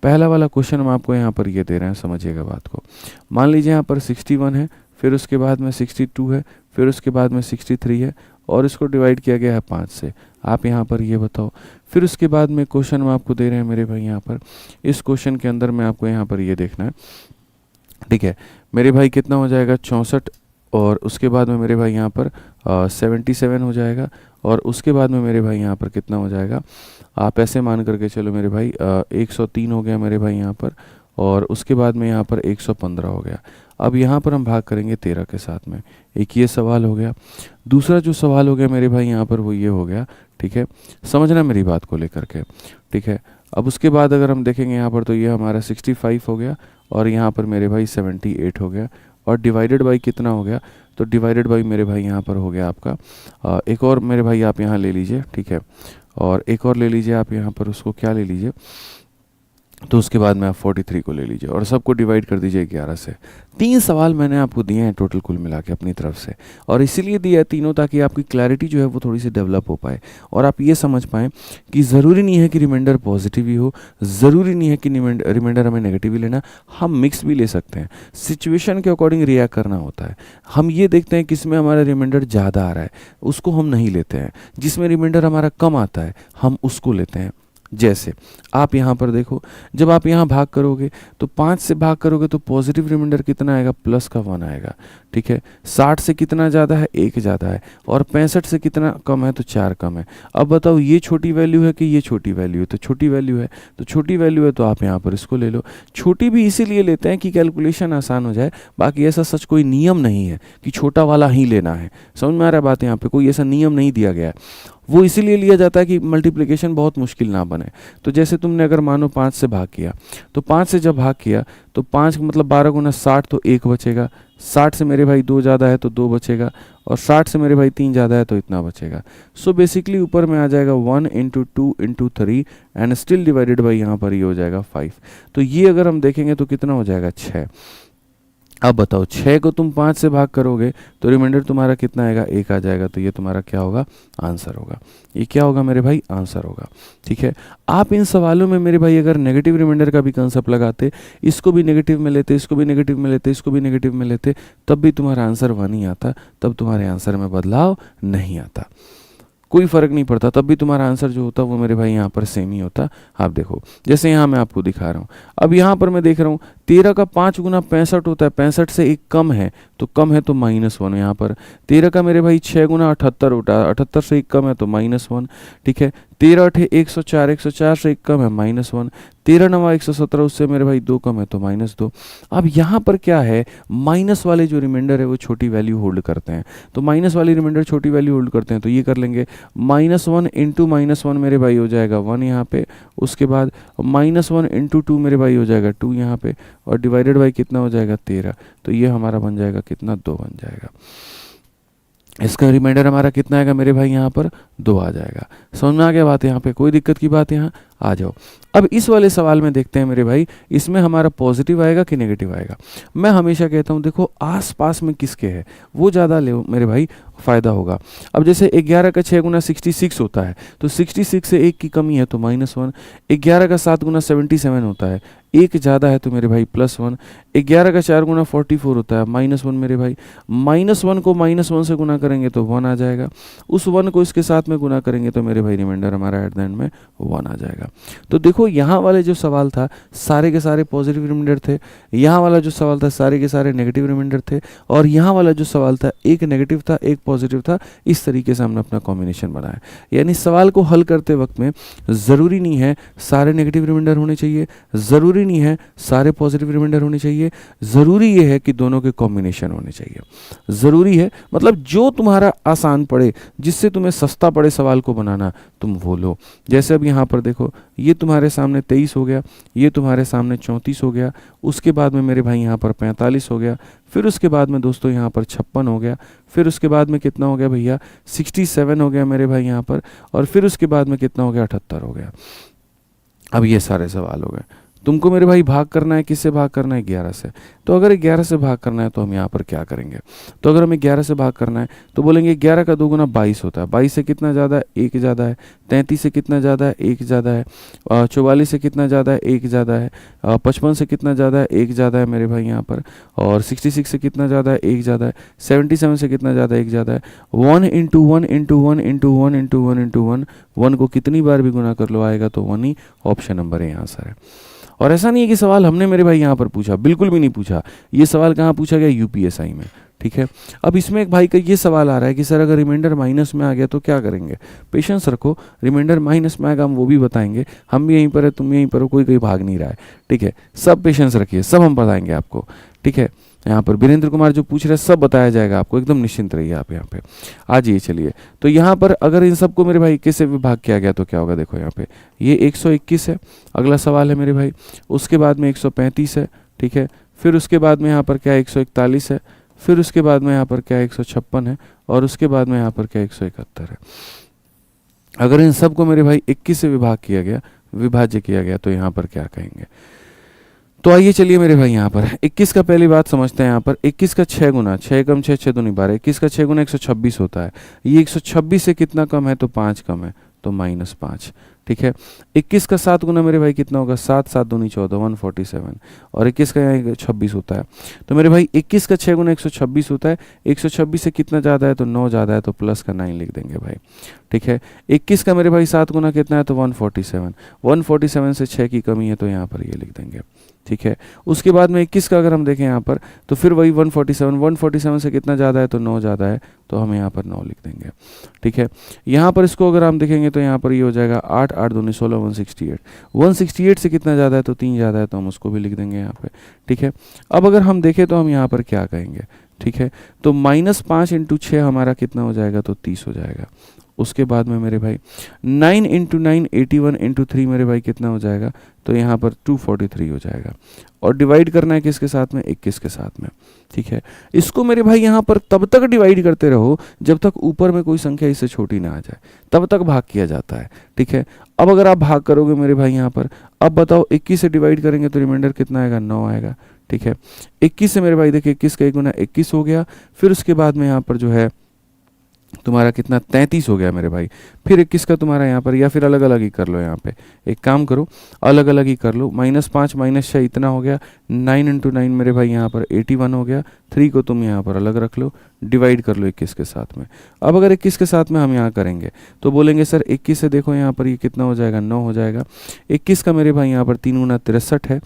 पहला वाला क्वेश्चन हम आपको यहाँ पर ये दे रहे हैं, समझिएगा बात को। मान लीजिए यहाँ पर 61 है, फिर उसके बाद में 62 है, फिर उसके बाद में 63 है और इसको डिवाइड किया गया है 5 से। आप यहाँ पर ये बताओ। फिर उसके बाद में क्वेश्चन हम आपको दे रहे हैं मेरे भाई यहाँ पर, इस क्वेश्चन के अंदर में आपको यहाँ पर ये देखना है, ठीक है मेरे भाई, कितना हो जाएगा 64 और उसके बाद में मेरे भाई यहाँ पर 77 हो जाएगा और उसके बाद में मेरे भाई यहाँ पर कितना हो जाएगा, आप ऐसे मान करके चलो मेरे भाई 103 हो गया मेरे भाई यहाँ पर, और उसके बाद में यहाँ पर 115 हो गया। अब यहाँ पर हम भाग करेंगे 13 के साथ में। एक ये सवाल हो गया। दूसरा जो सवाल हो गया मेरे भाई यहाँ पर वो ये हो गया, ठीक है, समझना मेरी बात को लेकर के, ठीक है। अब उसके बाद अगर हम देखेंगे यहाँ पर तो ये हमारा 65 हो गया और यहाँ पर मेरे भाई 78 हो गया और डिवाइडेड बाई कितना हो गया, तो डिवाइडेड बाई मेरे भाई यहाँ पर हो गया आपका एक और मेरे भाई आप यहाँ ले लीजिए, ठीक है, और एक और ले लीजिए आप यहाँ पर, उसको क्या ले लीजिए, तो उसके बाद में आप 43 को ले लीजिए और सबको डिवाइड कर दीजिए 11 से। 3 सवाल मैंने आपको दिए हैं टोटल कुल मिला के अपनी तरफ से, और इसीलिए दिया है तीनों ताकि आपकी क्लैरिटी जो है वो थोड़ी सी डेवलप हो पाए और आप ये समझ पाएँ कि ज़रूरी नहीं है कि रिमाइंडर पॉजिटिव ही हो, ज़रूरी नहीं है कि रिमाइंडर हमें नेगेटिव ही लेना, हम मिक्स भी ले सकते हैं। सिचुएशन के अकॉर्डिंग रिएक्ट करना होता है। हम ये देखते हैं किसमें हमारा रिमाइंडर ज़्यादा आ रहा है, उसको हम नहीं लेते हैं। जिसमें रिमाइंडर हमारा कम आता है हम उसको लेते हैं। जैसे आप यहाँ पर देखो, जब आप यहाँ भाग करोगे तो 5 से भाग करोगे तो पॉजिटिव रिमाइंडर कितना आएगा, प्लस का 1 आएगा, ठीक है। 60 से कितना ज़्यादा है, 1 ज़्यादा है, और 65 से कितना कम है, तो 4 कम है। अब बताओ ये छोटी वैल्यू है कि ये छोटी वैल्यू है, तो छोटी वैल्यू है, तो छोटी वैल्यू है तो आप यहाँ पर इसको ले लो। छोटी भी इसीलिए लेते हैं कि कैलकुलेशन आसान हो जाए, बाकी ऐसा सच कोई नियम नहीं है कि छोटा वाला ही लेना है। समझ में आ रहा है बात, यहाँ पे कोई ऐसा नियम नहीं दिया गया है। वो इसीलिए लिया जाता है कि मल्टीप्लिकेशन बहुत मुश्किल ना बने। तो जैसे तुमने अगर मानो 5 से भाग किया, तो 5 से जब भाग किया तो 5 मतलब 12 गुना 60 तो 1 बचेगा, 60 से मेरे भाई 2 ज़्यादा है तो 2 बचेगा, और 60 से मेरे भाई 3 ज़्यादा है तो इतना बचेगा। सो बेसिकली ऊपर में आ जाएगा 1 into 2 into 3 and still divided by यहाँ पर ये हो जाएगा 5। तो ये अगर हम देखेंगे तो कितना हो जाएगा, 6। अब बताओ 6 को तुम 5 से भाग करोगे तो रिमाइंडर तुम्हारा कितना आएगा, 1 आ जाएगा। तो ये तुम्हारा क्या होगा, आंसर होगा। ये क्या होगा मेरे भाई, आंसर होगा, ठीक है। आप इन सवालों में मेरे भाई अगर नेगेटिव रिमाइंडर का भी कंसेप्ट लगाते, इसको भी नेगेटिव में लेते, इसको भी नेगेटिव में लेते, इसको भी नेगेटिव में लेते, तब भी तुम्हारा आंसर 1 ही आता, तब तुम्हारे आंसर में बदलाव नहीं आता, कोई फ़र्क नहीं पड़ता, तब भी तुम्हारा आंसर जो होता वो मेरे भाई यहाँ पर सेम ही होता। आप देखो जैसे यहाँ मैं आपको दिखा रहा हूँ, अब यहाँ पर मैं देख रहा हूँ 13 का 5 गुना 65 होता है, 65 से 1 कम है तो कम है तो -1 यहाँ पर। 13 का मेरे भाई 6 गुना 78 होता है, 78 से 1 कम है तो -1, ठीक है। 13 8 104, 104 से 1 कम है -1, 13 9 117 उससे मेरे भाई 2 कम है तो -2। अब यहाँ पर क्या है, माइनस वाले जो रिमाइंडर है वो छोटी वैल्यू होल्ड करते हैं, तो माइनस वाली रिमाइंडर छोटी वैल्यू होल्ड करते हैं, तो ये कर लेंगे -1 इंटू -1 मेरे भाई हो जाएगा 1 यहाँ पे, उसके बाद -1 इंटू 2 मेरे भाई हो जाएगा 2 यहाँ पे, और डिवाइडेड बाई कितना हो जाएगा 13, तो ये हमारा बन जाएगा कितना 2 बन जाएगा। इसका रिमाइंडर हमारा कितना आएगा मेरे भाई यहाँ पर 2 आ जाएगा। समझ में आ गया बात, यहाँ पे कोई दिक्कत की बात यहाँ आ जाओ। अब इस वाले सवाल में देखते हैं मेरे भाई, इसमें हमारा पॉजिटिव आएगा कि नेगेटिव आएगा। मैं हमेशा कहता हूँ देखो आसपास में किसके है वो ज़्यादा ले मेरे भाई फ़ायदा होगा। अब जैसे 11 का 6 गुना 66 होता है, तो 66 से 1 की कमी है तो -1। 11 का 7 गुना 77 होता है, 1 ज़्यादा है तो मेरे भाई +1। 11 का 4 गुना 44 होता है, -1 मेरे भाई। -1 को -1 से गुना करेंगे तो 1 आ जाएगा, उस 1 को इसके साथ में गुना करेंगे तो मेरे भाई रिमाइंडर हमारा एट द एंड में 1 आ जाएगा। तो देखो यहाँ वाले जो सवाल था सारे के सारे पॉजिटिव रिमाइंडर थे, यहाँ वाला जो सवाल था सारे के सारे नेगेटिव रिमाइंडर थे, और यहाँ वाला जो सवाल था एक नेगेटिव था एक पॉजिटिव था। इस तरीके से हमने अपना कॉम्बिनेशन बनाया। यानी सवाल को हल करते वक्त में ज़रूरी नहीं है सारे नेगेटिव रिमाइंडर होने चाहिए, ज़रूरी नहीं है सारे पॉजिटिव रिमाइंडर होने चाहिए, ज़रूरी ये है कि दोनों के कॉम्बिनेशन होने चाहिए। ज़रूरी है मतलब जो तुम्हारा आसान पड़े, जिससे तुम्हें सस्ता पड़े सवाल को बनाना, तुम वो लो। जैसे अब यहाँ पर देखो ये तुम्हारे सामने 23 हो गया, ये तुम्हारे सामने 34 हो गया, उसके बाद में मेरे भाई यहाँ पर 45 हो गया, फिर उसके बाद में दोस्तों यहाँ पर 56 हो गया, फिर उसके बाद में कितना हो गया भैया 67 हो गया मेरे भाई यहाँ पर, और फिर उसके बाद में कितना हो गया 78 हो गया। अब ये सारे सवाल हो गए। तुमको मेरे भाई भाग करना है, किससे भाग करना है 11 से। तो अगर 11 से भाग करना है तो हम यहाँ पर क्या करेंगे, तो अगर हमें 11 से भाग करना है तो बोलेंगे 11 का 2 गुना 22 होता है, 22 से कितना ज़्यादा है 1 ज़्यादा है, 33 से कितना ज़्यादा है 1 ज़्यादा है, 44 से कितना ज़्यादा है 1 ज़्यादा है, 55 से कितना ज़्यादा है 1 ज़्यादा है मेरे भाई यहाँ पर, और 66 से कितना ज़्यादा है 1 ज़्यादा है, 77 से कितना ज़्यादा 1 ज़्यादा है। 1 into 1 into 1 into 1 into 1 into 1, 1 को कितनी बार भी गुना कर लो आएगा तो 1 ही ऑप्शन नंबर है आंसर है। और ऐसा नहीं है कि सवाल हमने मेरे भाई यहाँ पर पूछा, बिल्कुल भी नहीं पूछा। ये सवाल कहाँ पूछा गया, यूपीएसआई में। ठीक है, अब इसमें एक भाई का ये सवाल आ रहा है कि सर अगर रिमाइंडर माइनस में आ गया तो क्या करेंगे। पेशेंस रखो, रिमाइंडर माइनस में आएगा हम वो भी बताएंगे, हम भी यहीं पर है तुम यहीं पर हो, कोई कहीं भाग नहीं रहा है। ठीक है, सब पेशेंस रखिए, सब हम बताएंगे आपको। ठीक है, यहाँ पर वीरेंद्र कुमार जो पूछ रहे हैं सब बताया जाएगा आपको, एकदम निश्चिंत रहिए आप यहाँ पे। आ जाइए चलिए, तो यहाँ पर अगर इन सबको मेरे भाई 21 से विभाग किया गया तो क्या होगा, देखो यहाँ पे ये 121 है, अगला सवाल है मेरे भाई, उसके बाद में 135 है। ठीक है, फिर उसके बाद में यहाँ पर क्या 141 है, फिर उसके बाद में यहाँ पर क्या 156 है, और उसके बाद में यहाँ पर क्या 171 है। अगर इन सबको मेरे भाई 21 से विभाग किया गया, विभाज्य किया गया, तो यहाँ पर क्या कहेंगे। तो आइए चलिए मेरे भाई यहाँ पर 21 का पहली बात समझते हैं। यहाँ पर 21 का 6 गुना 6 कम 6 6 दूनी 12, 21 का 6 गुना 126 होता है। ये 126 से कितना कम है तो 5 कम है, तो -5। ठीक है, 21 का 7 गुना मेरे भाई कितना होगा, 7 7 दूनी 14, 147, और 21 का यहाँ 26 होता है। तो मेरे भाई 21 का 6 गुना 126 होता है, 126 से कितना ज़्यादा है तो 9 ज़्यादा है, तो प्लस का 9 लिख देंगे भाई। ठीक है, 21 का मेरे भाई 7 गुना कितना है तो 147, 147 से 6 की कमी है तो यहाँ पर ये लिख देंगे। ठीक है, उसके बाद में 21 का अगर हम देखें यहाँ पर तो फिर वही 147 से कितना ज़्यादा है तो 9 ज़्यादा है, तो हम यहाँ पर 9 लिख देंगे। ठीक है, यहाँ पर इसको अगर हम देखेंगे तो यहाँ पर ये हो जाएगा 8 8 दूनी 16, 168, 168 से कितना ज़्यादा है तो 3 ज़्यादा है, तो हम उसको भी लिख देंगे यहाँ पे। ठीक है, अब अगर हम देखें तो हम यहाँ पर क्या कहेंगे। ठीक है, तो -5 इंटू 6 हमारा कितना हो जाएगा तो 30 हो जाएगा। उसके बाद में मेरे भाई 9 इंटू 9 81 इंटू 3 मेरे भाई कितना हो जाएगा तो यहाँ पर 243 हो जाएगा, और डिवाइड करना है किसके साथ में 21 के साथ में। ठीक है, इसको मेरे भाई यहाँ पर तब तक डिवाइड करते रहो जब तक ऊपर में कोई संख्या इससे छोटी ना आ जाए, तब तक भाग किया जाता है। ठीक है, अब अगर आप भाग करोगे मेरे भाई यहाँ पर, अब बताओ 21 से डिवाइड करेंगे तो रिमाइंडर कितना आएगा 9 आएगा। ठीक है, 21 से मेरे भाई देखिए 21 का 1 गुना 21 हो गया, फिर उसके बाद में यहाँ पर जो है तुम्हारा कितना 33 हो गया मेरे भाई, फिर 21 का तुम्हारा यहाँ पर, या फिर अलग अलग ही कर लो। यहाँ पे एक काम करो अलग अलग ही कर लो, -5 -6 इतना हो गया, 9 इंटू 9 मेरे भाई यहाँ पर 81 हो गया, 3 को तुम यहाँ पर अलग रख लो, डिवाइड कर लो 21 के साथ में। अब अगर 21 के साथ में हम यहाँ करेंगे तो बोलेंगे सर 21 से देखो यहाँ पर ये कितना हो जाएगा 9 हो जाएगा। 21 का मेरे भाई यहाँ पर 3 गुना 63 है,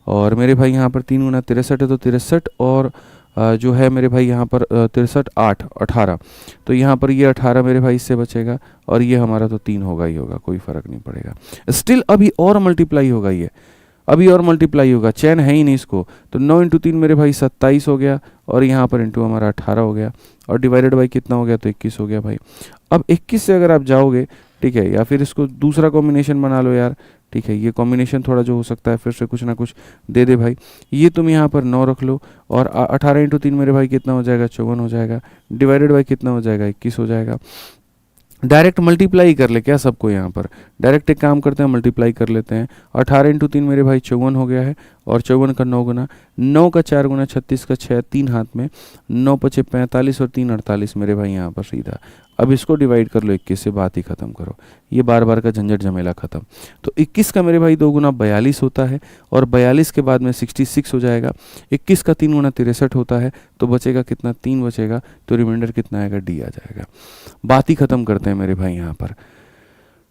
और मेरे भाई यहाँ पर 3 गुना 63 है तो 63 और जो है मेरे भाई यहाँ पर 63 8 18, तो यहाँ पर ये 18 मेरे भाई इससे बचेगा, और ये हमारा तो 3 होगा ही होगा, कोई फ़र्क नहीं पड़ेगा। स्टिल अभी और मल्टीप्लाई होगा, ये अभी और मल्टीप्लाई होगा, चैन है ही नहीं इसको। तो 9 इंटू 3 मेरे भाई 27 हो गया, और यहाँ पर इंटू हमारा 18 हो गया, और डिवाइडेड बाई कितना हो गया तो 21 हो गया भाई। अब 21 से अगर आप जाओगे, ठीक है, या फिर इसको दूसरा कॉम्बिनेशन बना लो यार। ठीक है। ये कॉम्बिनेशन थोड़ा जो हो सकता है फिर से कुछ ना कुछ दे दे भाई। ये तुम यहाँ पर 9 रख लो और 18 × 3 मेरे भाई कितना हो जाएगा, 54 हो जाएगा, डिवाइडेड बाई कितना हो जाएगा, 21 हो जाएगा। डायरेक्ट मल्टीप्लाई कर ले क्या सबको, यहाँ पर डायरेक्ट एक काम करते हैं, मल्टीप्लाई कर लेते हैं। 18 × 3 मेरे भाई 54 हो गया है, और 54 का 9 गुना, 9 का 4 गुना, 36 का 6, 3 हाथ में, 9 पचे 45 और 3 48 मेरे भाई यहाँ पर सीधा। अब इसको डिवाइड कर लो 21 से, बात ही खत्म करो, ये बार बार का झंझट झमेला खत्म। तो 21 का मेरे भाई 2 गुना 42 होता है, और 42 के बाद में 66 हो जाएगा। 21 का 3 गुना 63 होता है, तो बचेगा कितना, 3 बचेगा, तो रिमाइंडर कितना आएगा, डी आ जाएगा। बात ही खत्म करते हैं मेरे भाई यहाँ पर।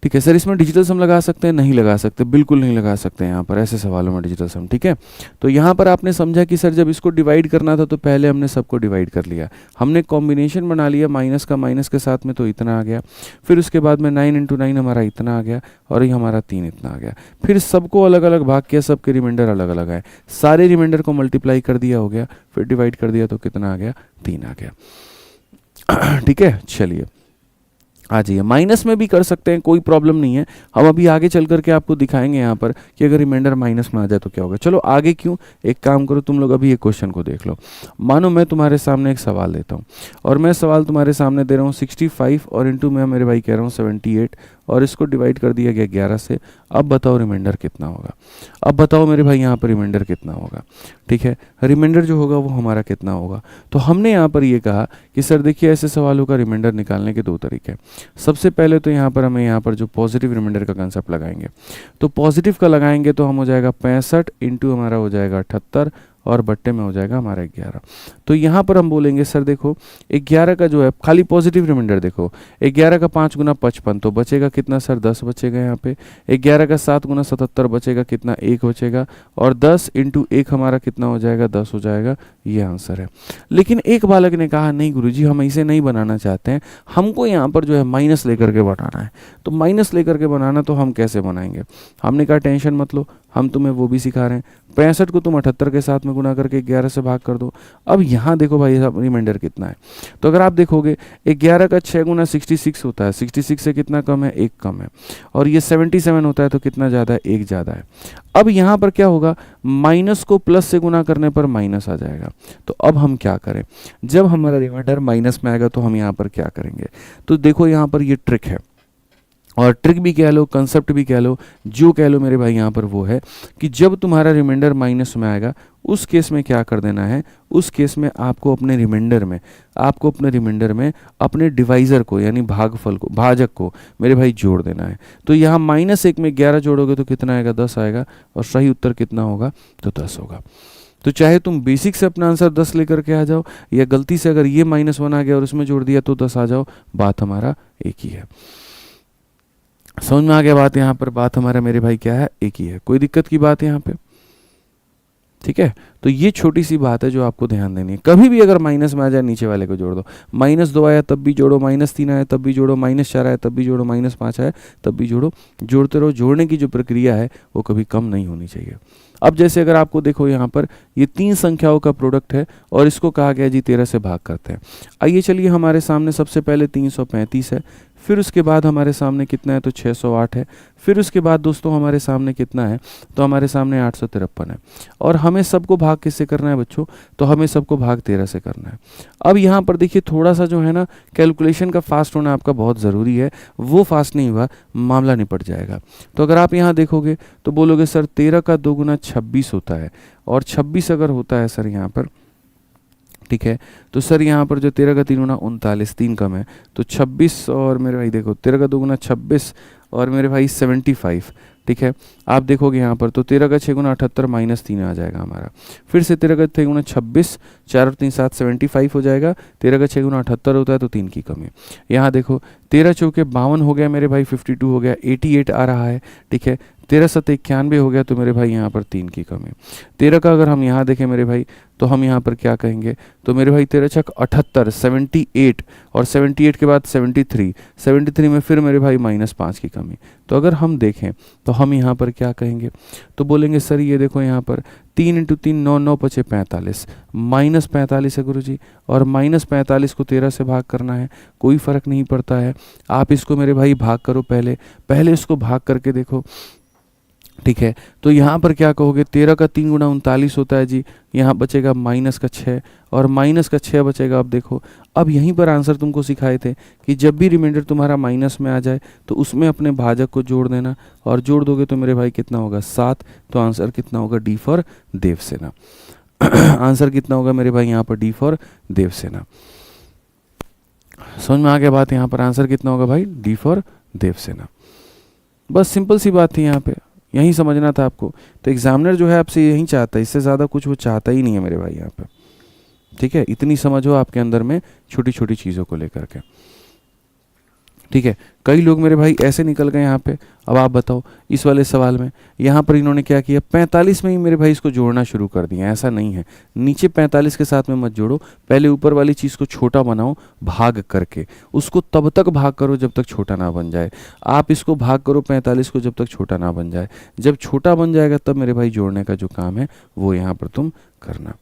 ठीक है सर, इसमें डिजिटल सम लगा सकते हैं, नहीं लगा सकते, बिल्कुल नहीं लगा सकते यहाँ पर, ऐसे सवालों में डिजिटल सम। ठीक है, तो यहाँ पर आपने समझा कि सर जब इसको डिवाइड करना था तो पहले हमने सबको डिवाइड कर लिया, हमने कॉम्बिनेशन बना लिया माइनस का माइनस के साथ में, तो इतना आ गया। फिर उसके बाद में 9 × 9 हमारा इतना आ गया, और ये हमारा 3 इतना आ गया। फिर सबको अलग अलग भाग किया, सबके रिमाइंडर अलग अलग आए, सारे रिमाइंडर को मल्टीप्लाई कर दिया, हो गया, फिर डिवाइड कर दिया, तो कितना आ गया, 3 आ गया। ठीक है, चलिए आ जाइए। माइनस में भी कर सकते हैं, कोई प्रॉब्लम नहीं है, हम अभी आगे चल करके आपको दिखाएंगे यहाँ पर कि अगर रिमाइंडर माइनस में आ जाए तो क्या होगा। चलो आगे क्यों, एक काम करो तुम लोग अभी एक क्वेश्चन को देख लो। मानो मैं तुम्हारे सामने एक सवाल देता हूँ, और मैं सवाल तुम्हारे सामने दे रहा हूँ 65 और इंटू मैं मेरे भाई कह रहा हूँ 78, और इसको डिवाइड कर दिया गया 11 से। अब बताओ रिमाइंडर कितना होगा, अब बताओ मेरे भाई यहाँ पर रिमाइंडर कितना होगा। ठीक है, रिमाइंडर जो होगा वो हमारा कितना होगा। तो हमने यहाँ पर ये कहा कि सर देखिए ऐसे सवालों का रिमाइंडर निकालने के 2 तरीके हैं। सबसे पहले तो यहाँ पर हमें यहाँ पर जो पॉजिटिव रिमाइंडर का कंसेप्ट लगाएंगे, तो पॉजिटिव का लगाएंगे तो हम हो जाएगा 65 इंटू हमारा हो जाएगा 78, और बट्टे में हो जाएगा हमारा 11। तो यहाँ पर हम बोलेंगे सर देखो 11 का जो है खाली पॉजिटिव रिमाइंडर देखो, 11 का 5 गुना 55, तो बचेगा कितना सर, 10 बचेगा यहाँ पे। 11 का 7 गुना 77 बचेगा कितना, 1 बचेगा, और 10 इंटू 1 हमारा कितना हो जाएगा, 10 हो जाएगा। ये आंसर है। लेकिन एक बालक ने कहा नहीं गुरुजी हम इसे नहीं बनाना चाहते हैं, हमको यहाँ पर जो है माइनस लेकर के बनाना है। तो माइनस लेकर के बनाना तो हम कैसे बनाएंगे। हमने कहा टेंशन मत लो, हम तुम्हें वो भी सिखा रहे हैं। 65 को तुम 78 के साथ में गुना करके 11 से भाग कर दो। अब यहाँ देखो भाई साहब रिमाइंडर कितना है, तो अगर आप देखोगे 11 का 6 गुना 66 होता है, 66 से कितना कम है, 1 कम है, और ये 77 होता है, तो कितना ज़्यादा है, 1 ज़्यादा है। अब यहाँ पर क्या होगा, माइनस को प्लस से गुना करने पर माइनस आ जाएगा। तो अब हम क्या करें, जब हमारा रिमाइंडर माइनस में आएगा तो हम यहाँ पर क्या करेंगे। तो देखो यहाँ पर ये ट्रिक है, और ट्रिक भी कह लो, कंसेप्ट भी कह लो, जो कह लो मेरे भाई यहाँ पर वो है कि जब तुम्हारा रिमाइंडर माइनस में आएगा उस केस में क्या कर देना है, उस केस में आपको अपने रिमाइंडर में अपने डिवाइज़र को यानी भागफल को, भाजक को मेरे भाई जोड़ देना है। तो यहाँ -1 में 11 जोड़ोगे तो कितना आएगा, 10 आएगा, और सही उत्तर कितना होगा, तो 10 होगा। तो चाहे तुम बेसिक से अपना आंसर 10 लेकर के आ जाओ, या गलती से अगर ये -1 आ गया और उसमें जोड़ दिया तो 10 आ जाओ, बात हमारा एक ही है। समझ में आ गया बात, यहाँ पर बात हमारा मेरे भाई क्या है, एक ही है, कोई दिक्कत की बात है यहाँ पे। ठीक है, तो ये छोटी सी बात है जो आपको ध्यान देनी है। कभी भी अगर माइनस में आ जाए नीचे वाले को जोड़ दो, -2 आया तब भी जोड़ो, -3 आया तब भी जोड़ो, -4 आया तब भी जोड़ो, -5 आया तब भी जोड़ो, जोड़ते रहो। जोड़ने की जो प्रक्रिया है वो कभी कम नहीं होनी चाहिए। अब जैसे अगर आपको देखो यहाँ पर ये 3 संख्याओं का प्रोडक्ट है और इसको कहा गया जी 13 से भाग करते हैं। आइए चलिए, हमारे सामने सबसे पहले 335 है, फिर उसके बाद हमारे सामने कितना है, तो 608 है, फिर उसके बाद दोस्तों हमारे सामने कितना है, तो हमारे सामने 853 है, और हमें सबको भाग किससे करना है बच्चों, तो हमें सबको भाग 13 से करना है। अब यहाँ पर देखिए थोड़ा सा जो है ना कैलकुलेशन का फास्ट होना आपका बहुत ज़रूरी है, वो फास्ट नहीं हुआ मामला निपट जाएगा। तो अगर आप यहाँ देखोगे तो बोलोगे सर 13 का 2 गुना 26 होता है, और 26 अगर होता है सर यहाँ पर, ठीक है, तो सर यहाँ पर जो 13 का 3 गुना 39, 3 कम है, तो 26 और मेरे भाई देखो 13 का 2 गुना 26 और मेरे भाई 75। ठीक है, आप देखोगे यहाँ पर तो 13 का 6 गुना 78 -3 आ जाएगा हमारा। फिर से 13 का 6 गुना 26, 4 और 3 7, 75 हो जाएगा। 13 का 6 गुना 78 होता है, तो 3 की कमी। यहाँ देखो 13 चौके 52 हो गया मेरे भाई, 52 हो गया, 88 आ रहा है। ठीक है, 13 7 91 हो गया, तो मेरे भाई यहाँ पर 3 की कमी। 13 का अगर हम यहाँ देखें मेरे भाई, तो हम यहाँ पर क्या कहेंगे, तो मेरे भाई 13 छक 78, 78 और 78 के बाद 73, 73 में फिर मेरे भाई -5 की कमी। तो अगर हम देखें तो हम यहाँ पर क्या कहेंगे, तो बोलेंगे सर ये देखो यहाँ पर 3 × 3 9, 9 पचे 45, -45 है गुरुजी, और -45 को 13 से भाग करना है, कोई फ़र्क नहीं पड़ता है। आप इसको मेरे भाई भाग करो, पहले इसको भाग करके देखो, ठीक है, तो यहाँ पर क्या कहोगे, 13 का 3 गुना 39 होता है जी, यहाँ बचेगा माइनस का 6 और माइनस का 6 बचेगा। अब देखो, अब यहीं पर आंसर तुमको सिखाए थे कि जब भी रिमाइंडर तुम्हारा माइनस में आ जाए तो उसमें अपने भाजक को जोड़ देना, और जोड़ दोगे तो मेरे भाई कितना होगा 7। तो आंसर कितना होगा, डी फॉर देवसेना। आंसर कितना होगा मेरे भाई यहाँ पर, डी फॉर देवसेना। समझ में आ गया बात, यहाँ पर आंसर कितना होगा भाई, डी फॉर देवसेना। बस सिंपल सी बात थी, यहाँ पे यही समझना था आपको। तो एग्जामिनर जो है आपसे यही चाहता है, इससे ज़्यादा कुछ वो चाहता ही नहीं है मेरे भाई यहाँ पे। ठीक है, इतनी समझ हो आपके अंदर में छोटी छोटी चीज़ों को लेकर के। ठीक है, कई लोग मेरे भाई ऐसे निकल गए यहाँ पे। अब आप बताओ इस वाले सवाल में यहाँ पर इन्होंने क्या किया, 45 में ही मेरे भाई इसको जोड़ना शुरू कर दिया। ऐसा नहीं है, नीचे 45 के साथ में मत जोड़ो, पहले ऊपर वाली चीज़ को छोटा बनाओ भाग करके, उसको तब तक भाग करो जब तक छोटा ना बन जाए। आप इसको भाग करो 45 को जब तक छोटा ना बन जाए, जब छोटा बन जाएगा तब मेरे भाई जोड़ने का जो काम है वो यहाँ पर तुम करना।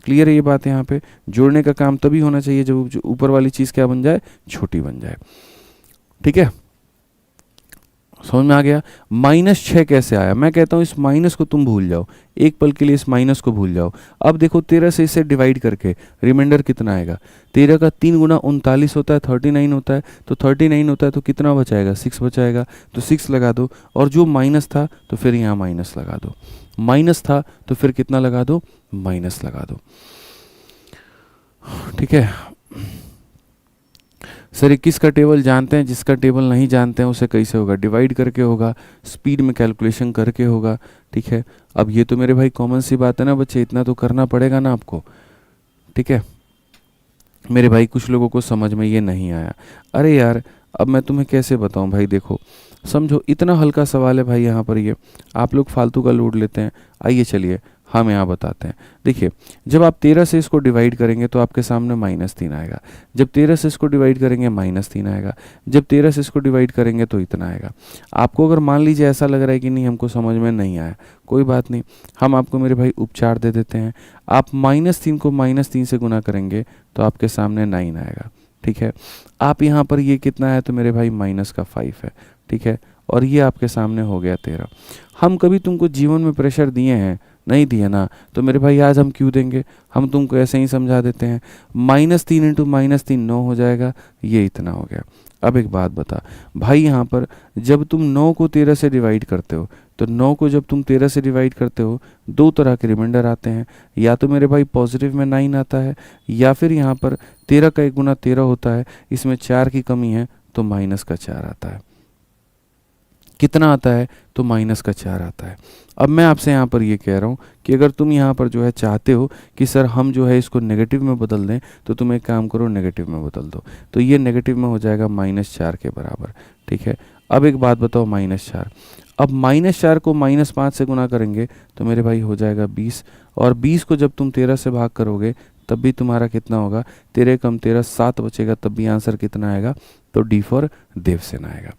क्लियर है ये बात, यहाँ पे जोड़ने का काम तभी होना चाहिए जब ऊपर वाली चीज़ क्या बन जाए, छोटी बन जाए। ठीक है, समझ में आ गया। -6 कैसे आया, मैं कहता हूं इस माइनस को तुम भूल जाओ, एक पल के लिए इस माइनस को भूल जाओ। अब देखो 13 से इसे डिवाइड करके रिमाइंडर कितना आएगा, 13 का 3 गुना 39 होता है, 39 होता है। तो 39 होता है तो कितना बचाएगा, 6 बचाएगा। तो 6 लगा दो, और जो माइनस था तो फिर यहाँ माइनस लगा दो, माइनस था तो फिर कितना लगा दो, माइनस लगा दो। ठीक है सर, 21 का टेबल जानते हैं, जिसका टेबल नहीं जानते हैं उसे कैसे होगा, डिवाइड करके होगा, स्पीड में कैलकुलेशन करके होगा। ठीक है, अब ये तो मेरे भाई कॉमन सी बात है ना बच्चे, इतना तो करना पड़ेगा ना आपको। ठीक है मेरे भाई, कुछ लोगों को समझ में ये नहीं आया। अरे यार अब मैं तुम्हें कैसे बताऊं भाई, देखो समझो इतना हल्का सवाल है भाई, यहाँ पर ये आप लोग फालतू का लोड लेते हैं। आइए चलिए हम यहाँ बताते हैं। देखिए जब आप 13 से इसको डिवाइड करेंगे तो आपके सामने -3 आएगा, जब 13 से इसको डिवाइड करेंगे -3 आएगा, जब 13 से इसको डिवाइड करेंगे तो इतना आएगा। आपको अगर मान लीजिए ऐसा लग रहा है कि नहीं हमको समझ में नहीं आया, कोई बात नहीं, हम आपको मेरे भाई उपचार दे देते हैं। आप -3 को -3 से गुना करेंगे तो आपके सामने 9 आएगा। ठीक है, आप यहाँ पर ये कितना है तो मेरे भाई -5 है। ठीक है, और ये आपके सामने हो गया 13। हम कभी तुमको जीवन में प्रेशर दिए हैं, नहीं दिया ना, तो मेरे भाई आज हम क्यों देंगे, हम तुमको ऐसे ही समझा देते हैं। -3 इंटू -3 9 हो जाएगा, ये इतना हो गया। अब एक बात बता भाई, यहाँ पर जब तुम 9 को 13 से डिवाइड करते हो तो 9 को जब तुम 13 से डिवाइड करते हो दो तरह के रिमाइंडर आते हैं, या तो मेरे भाई पॉजिटिव में 9 आता है, या फिर यहाँ पर 13 का 1 गुना 13 होता है, इसमें 4 की कमी है तो -4 आता है। कितना आता है तो -4 आता है। अब मैं आपसे यहाँ पर ये कह रहा हूँ कि अगर तुम यहाँ पर जो है चाहते हो कि सर हम जो है इसको नेगेटिव में बदल दें, तो तुम एक काम करो नेगेटिव में बदल दो, तो ये नेगेटिव में हो जाएगा -4 के बराबर। ठीक है, अब एक बात बताओ, -4, अब -4 को -5 से गुना करेंगे तो मेरे भाई हो जाएगा 20, और 20 को जब तुम 13 से भाग करोगे तब भी तुम्हारा कितना होगा, 13 कम 13 7 बचेगा, तब भी आंसर कितना आएगा, तो डी फॉर देवसेना आएगा।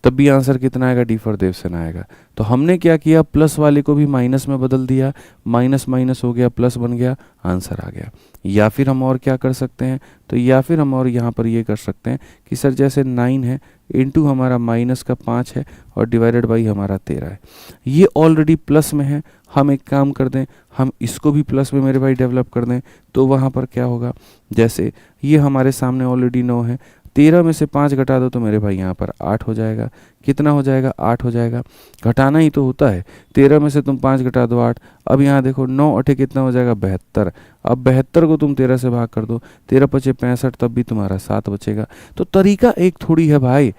तब भी आंसर कितना आएगा, डी फॉर देवसेना आएगा। तो हमने क्या किया, प्लस वाले को भी माइनस में बदल दिया, माइनस माइनस हो गया प्लस बन गया, आंसर आ गया। या फिर हम और क्या कर सकते हैं, तो या फिर हम और यहाँ पर ये कर सकते हैं कि सर जैसे 9 है इंटू हमारा -5 है और डिवाइडेड बाई हमारा 13 है, ये ऑलरेडी प्लस में है। हम एक काम कर दें, हम इसको भी प्लस में मेरे भाई डेवलप कर दें, तो वहाँ पर क्या होगा, जैसे ये हमारे सामने ऑलरेडी 9 है, 13 में से 5 घटा दो तो मेरे भाई यहाँ पर 8 हो जाएगा। कितना हो जाएगा, 8 हो जाएगा। घटाना ही तो होता है, 13 में से तुम 5 घटा दो 8। अब यहाँ देखो 9 8 कितना हो जाएगा, 72। अब 72 को तुम 13 से भाग कर दो, 13 पचे 65, तब भी तुम्हारा 7 बचेगा। तो तरीका एक थोड़ी है भाई,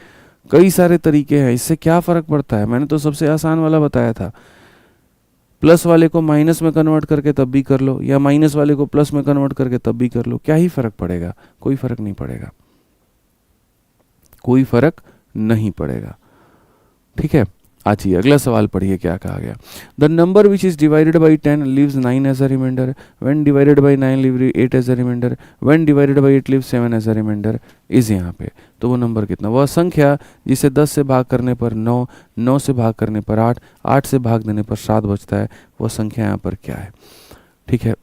कई सारे तरीके हैं, इससे क्या फ़र्क पड़ता है। मैंने तो सबसे आसान वाला बताया था, प्लस वाले को माइनस में कन्वर्ट करके तब भी कर लो, या माइनस वाले को प्लस में कन्वर्ट करके तब भी कर लो, क्या ही फ़र्क पड़ेगा, कोई फ़र्क नहीं पड़ेगा, कोई फर्क नहीं पड़ेगा। ठीक है, आइए अगला सवाल पढ़िए क्या कहा गया। The number which is divided by 10 leaves 9 as a remainder, when divided by 9 leave 8 as a remainder, when divided by 8 leave 7 as a remainder is यहाँ पे। तो वो नंबर कितना, वह संख्या जिसे 10 से भाग करने पर 9, 9 से भाग करने पर 8, 8 से भाग देने पर 7 बचता है, वह संख्या यहाँ पर क्या है। ठीक है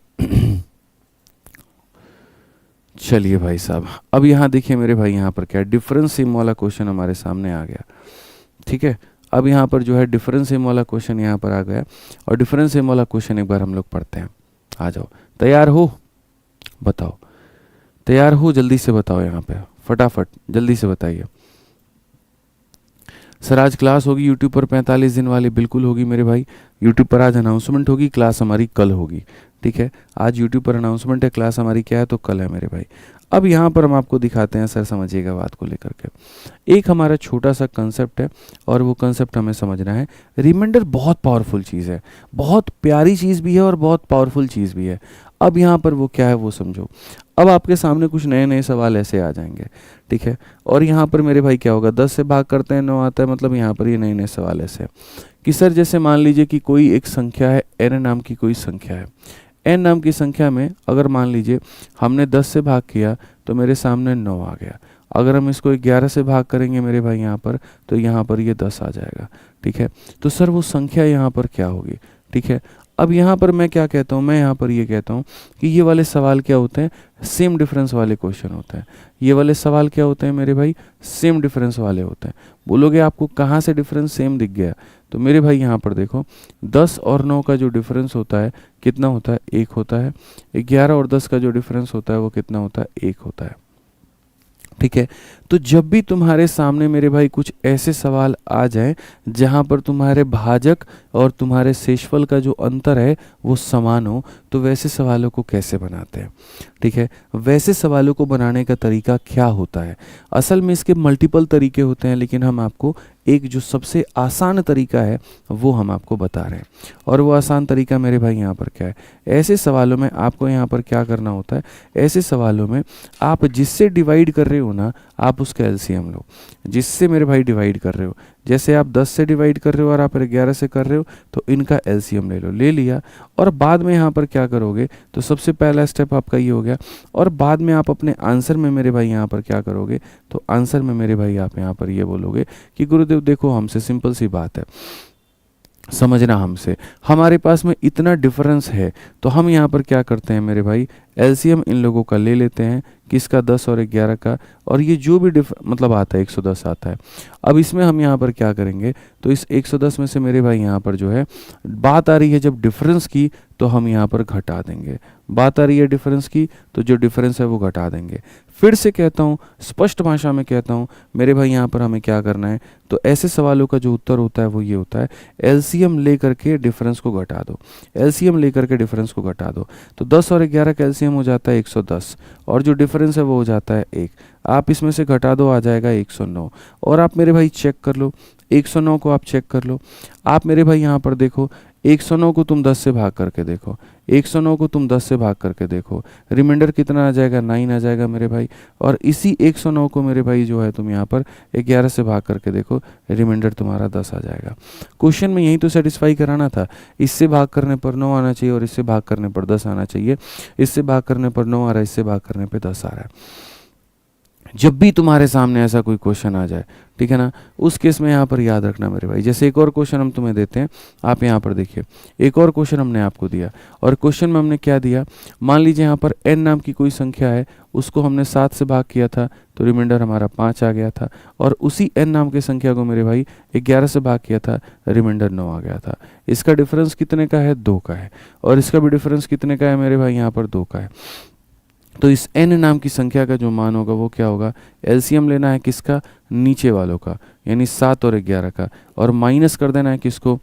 चलिए भाई साहब, अब यहाँ देखिए मेरे भाई, यहाँ पर क्या डिफरेंस सिम वाला क्वेश्चन हमारे सामने आ गया। ठीक है, अब यहाँ पर जो है डिफरेंस सेम वाला क्वेश्चन यहाँ पर आ गया, और डिफरेंस सेम वाला क्वेश्चन एक बार हम लोग पढ़ते हैं। आ जाओ, तैयार हो? बताओ, तैयार हो? जल्दी से बताओ, यहाँ पे फटाफट जल्दी से बताइए। सर आज क्लास होगी यूट्यूब पर 45 दिन वाली? बिल्कुल होगी मेरे भाई, यूट्यूब पर आज अनाउंसमेंट होगी, क्लास हमारी कल होगी। ठीक है, आज यूट्यूब पर अनाउंसमेंट है, क्लास हमारी क्या है तो कल है मेरे भाई। अब यहाँ पर हम आपको दिखाते हैं, सर समझिएगा बात को लेकर के। एक हमारा छोटा सा कंसेप्ट है और वो कंसेप्ट हमें समझना है। रिमाइंडर बहुत पावरफुल चीज़ है, बहुत प्यारी चीज़ भी है और बहुत पावरफुल चीज़ भी है। अब यहाँ पर वो क्या है वो समझो। अब आपके सामने कुछ नए नए सवाल ऐसे आ जाएंगे, ठीक है, और यहाँ पर मेरे भाई क्या होगा, 10 से भाग करते हैं 9 आता है, मतलब यहाँ पर ये नए नए सवाल ऐसे कि सर जैसे मान लीजिए कि कोई एक संख्या है, n नाम की कोई संख्या है। n नाम की संख्या में अगर मान लीजिए हमने 10 से भाग किया तो मेरे सामने 9 आ गया। अगर हम इसको 11 से भाग करेंगे मेरे भाई यहाँ पर, तो यहाँ पर ये 10 आ जाएगा। ठीक है, तो सर वो संख्या यहाँ पर क्या होगी? ठीक है, अब यहाँ पर मैं क्या कहता हूँ, मैं यहाँ पर ये कहता हूँ कि ये वाले सवाल क्या होते हैं, सेम डिफरेंस वाले क्वेश्चन होते हैं। ये वाले सवाल क्या होते हैं मेरे भाई, सेम डिफरेंस वाले होते हैं। बोलोगे आपको कहाँ से डिफरेंस सेम दिख गया, तो मेरे भाई यहाँ पर देखो 10 और 9 का जो डिफरेंस होता है कितना होता है, 1 होता है। 11 और 10 का जो डिफरेंस होता है वो कितना होता है, 1 होता है। ठीक है, तो जब भी तुम्हारे सामने मेरे भाई कुछ ऐसे सवाल आ जाए जहाँ पर तुम्हारे भाजक और तुम्हारे शेषफल का जो अंतर है वो समान हो, तो वैसे सवालों को कैसे बनाते हैं? ठीक है, वैसे सवालों को बनाने का तरीका क्या होता है? असल में इसके मल्टीपल तरीके होते हैं, लेकिन हम आपको एक जो सबसे आसान तरीका है वो हम आपको बता रहे हैं। और वो आसान तरीका मेरे भाई यहाँ पर क्या है, ऐसे सवालों में आपको यहाँ पर क्या करना होता है, ऐसे सवालों में आप जिससे डिवाइड कर रहे हो ना, आप उसका एलसीएम लो। जिससे मेरे भाई डिवाइड कर रहे हो, जैसे आप 10 से डिवाइड कर रहे हो और आप 11 से कर रहे हो, तो इनका एलसीएम ले लो। ले लिया, और बाद में यहाँ पर क्या करोगे, तो सबसे पहला स्टेप आपका ये हो गया। और बाद में आप अपने आंसर में मेरे भाई यहाँ पर क्या करोगे, तो आंसर में मेरे भाई आप यहाँ पर ये बोलोगे कि गुरुदेव देखो हमसे सिंपल सी बात है, समझना हमसे, हमारे पास में इतना डिफरेंस है, तो हम यहाँ पर क्या करते हैं मेरे भाई, एलसीएम इन लोगों का ले लेते हैं, किसका, 10 और 11 का, और ये जो भी मतलब आता है 110 आता है। अब इसमें हम यहाँ पर क्या करेंगे, तो इस 110 में से मेरे भाई यहाँ पर जो है बात आ रही है जब डिफरेंस की, तो हम यहाँ पर घटा देंगे। बात आ रही है डिफरेंस की, तो जो डिफरेंस है वो घटा देंगे। फिर से कहता हूँ, स्पष्ट भाषा में कहता हूँ मेरे भाई, यहाँ पर हमें क्या करना है, तो ऐसे सवालों का जो उत्तर होता है वो ये होता है, एलसीएम लेकर के डिफरेंस को घटा दो। एलसीएम लेकर के डिफरेंस को घटा दो, तो 10 और 11 का एलसीएम हो जाता है 110, और जो डिफरेंस है वो हो जाता है 1। आप इसमें से घटा दो, आ जाएगा 109। और आप मेरे भाई चेक कर लो, 109 को आप चेक कर लो। आप मेरे भाई यहाँ पर देखो, 109 को तुम 10 से भाग करके देखो, 109 को तुम 10 से भाग करके देखो, रिमाइंडर कितना आ जाएगा, 9 आ जाएगा मेरे भाई। और इसी 109 को मेरे भाई जो है तुम यहाँ पर 11 से भाग करके देखो, रिमाइंडर तुम्हारा 10 आ जाएगा। क्वेश्चन में यही तो सेटिस्फाई कराना था, इससे भाग करने पर 9 आना चाहिए और इससे भाग करने पर 10 आना चाहिए। इससे भाग करने पर 9 आ रहा है, इससे भाग करने पर 10 आ रहा है। जब भी तुम्हारे सामने ऐसा कोई क्वेश्चन आ जाए, ठीक है ना, उस केस में यहाँ पर याद रखना मेरे भाई। जैसे एक और क्वेश्चन हम तुम्हें देते हैं, आप यहाँ पर देखिए, एक और क्वेश्चन हमने आपको दिया, और क्वेश्चन में हमने क्या दिया, मान लीजिए यहाँ पर n नाम की कोई संख्या है, उसको हमने 7 से भाग किया था, तो रिमाइंडर हमारा 5 आ गया था। और उसी n नाम की संख्या को मेरे भाई 11 से भाग किया था, रिमाइंडर 9 आ गया था। इसका डिफरेंस कितने का है, 2 का है, और इसका भी डिफरेंस कितने का है मेरे भाई, यहाँ पर 2 का है। तो इस n नाम की संख्या का जो मान होगा वो क्या होगा, एलसीएम लेना है किसका, नीचे वालों का, यानी 7 और 11 का, और माइनस कर देना है किसको,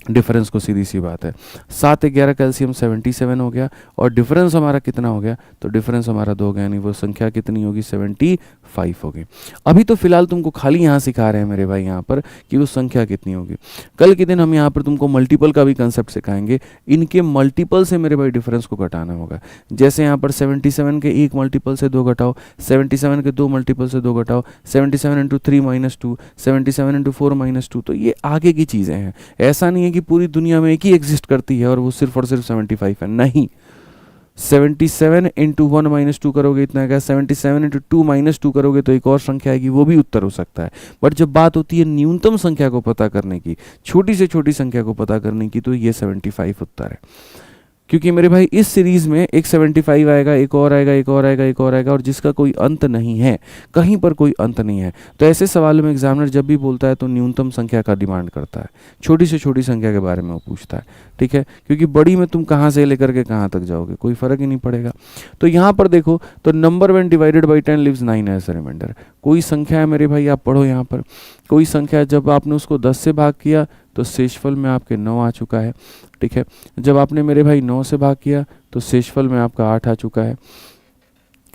डिफरेंस को। सीधी सी बात है, 7 11 का एलसीएम 77 हो गया, और डिफरेंस हमारा कितना हो गया, तो डिफरेंस हमारा 2 हो गया, यानी वो संख्या कितनी होगी, 75 होगी। अभी तो फिलहाल तुमको खाली यहाँ सिखा रहे हैं मेरे भाई यहाँ पर कि वो संख्या कितनी होगी। कल के दिन हम यहाँ पर तुमको मल्टीपल का भी कंसेप्ट सिखाएंगे। इनके मल्टीपल से मेरे भाई डिफरेंस को घटाना होगा। जैसे यहाँ पर 77 के 1 मल्टीपल से 2 घटाओ, 77 के 2 मल्टीपल से 2 घटाओ, 77 इंटू 3 माइनस 2, 77 इंटू 4 माइनस 2। तो ये आगे की चीज़ें हैं, ऐसा नहीं है कि पूरी दुनिया में एक ही एग्जिस्ट करती है और वो सिर्फ और सिर्फ 75 है, नहीं। 77 इंटू 1 माइनस 2 करोगे इतना क्या, 77 इंटू 2 माइनस 2 करोगे तो एक और संख्या आएगी, वो भी उत्तर हो सकता है। बट जब बात होती है न्यूनतम संख्या को पता करने की, छोटी से छोटी संख्या को पता करने की, तो ये 75 उत्तर है। क्योंकि मेरे भाई इस सीरीज में एक 75 आएगा, एक और आएगा, एक और आएगा, एक और आएगा, और जिसका कोई अंत नहीं है, कहीं पर कोई अंत नहीं है। तो ऐसे सवालों में एग्जामिनर जब भी बोलता है तो न्यूनतम संख्या का डिमांड करता है, छोटी से छोटी संख्या के बारे में वो पूछता है, ठीक है, क्योंकि बड़ी में तुम कहाँ से लेकर के कहाँ तक जाओगे, कोई फर्क ही नहीं पड़ेगा। तो यहाँ पर देखो, तो number when divided by 10 leaves 9 as a remainder. कोई संख्या है मेरे भाई, आप पढ़ो यहाँ पर, कोई संख्या जब आपने उसको 10 से भाग किया तो शेषफल में आपके 9 आ चुका है, ठीक है। जब आपने मेरे भाई 9 से भाग किया तो शेषफल में आपका 8 आ चुका है।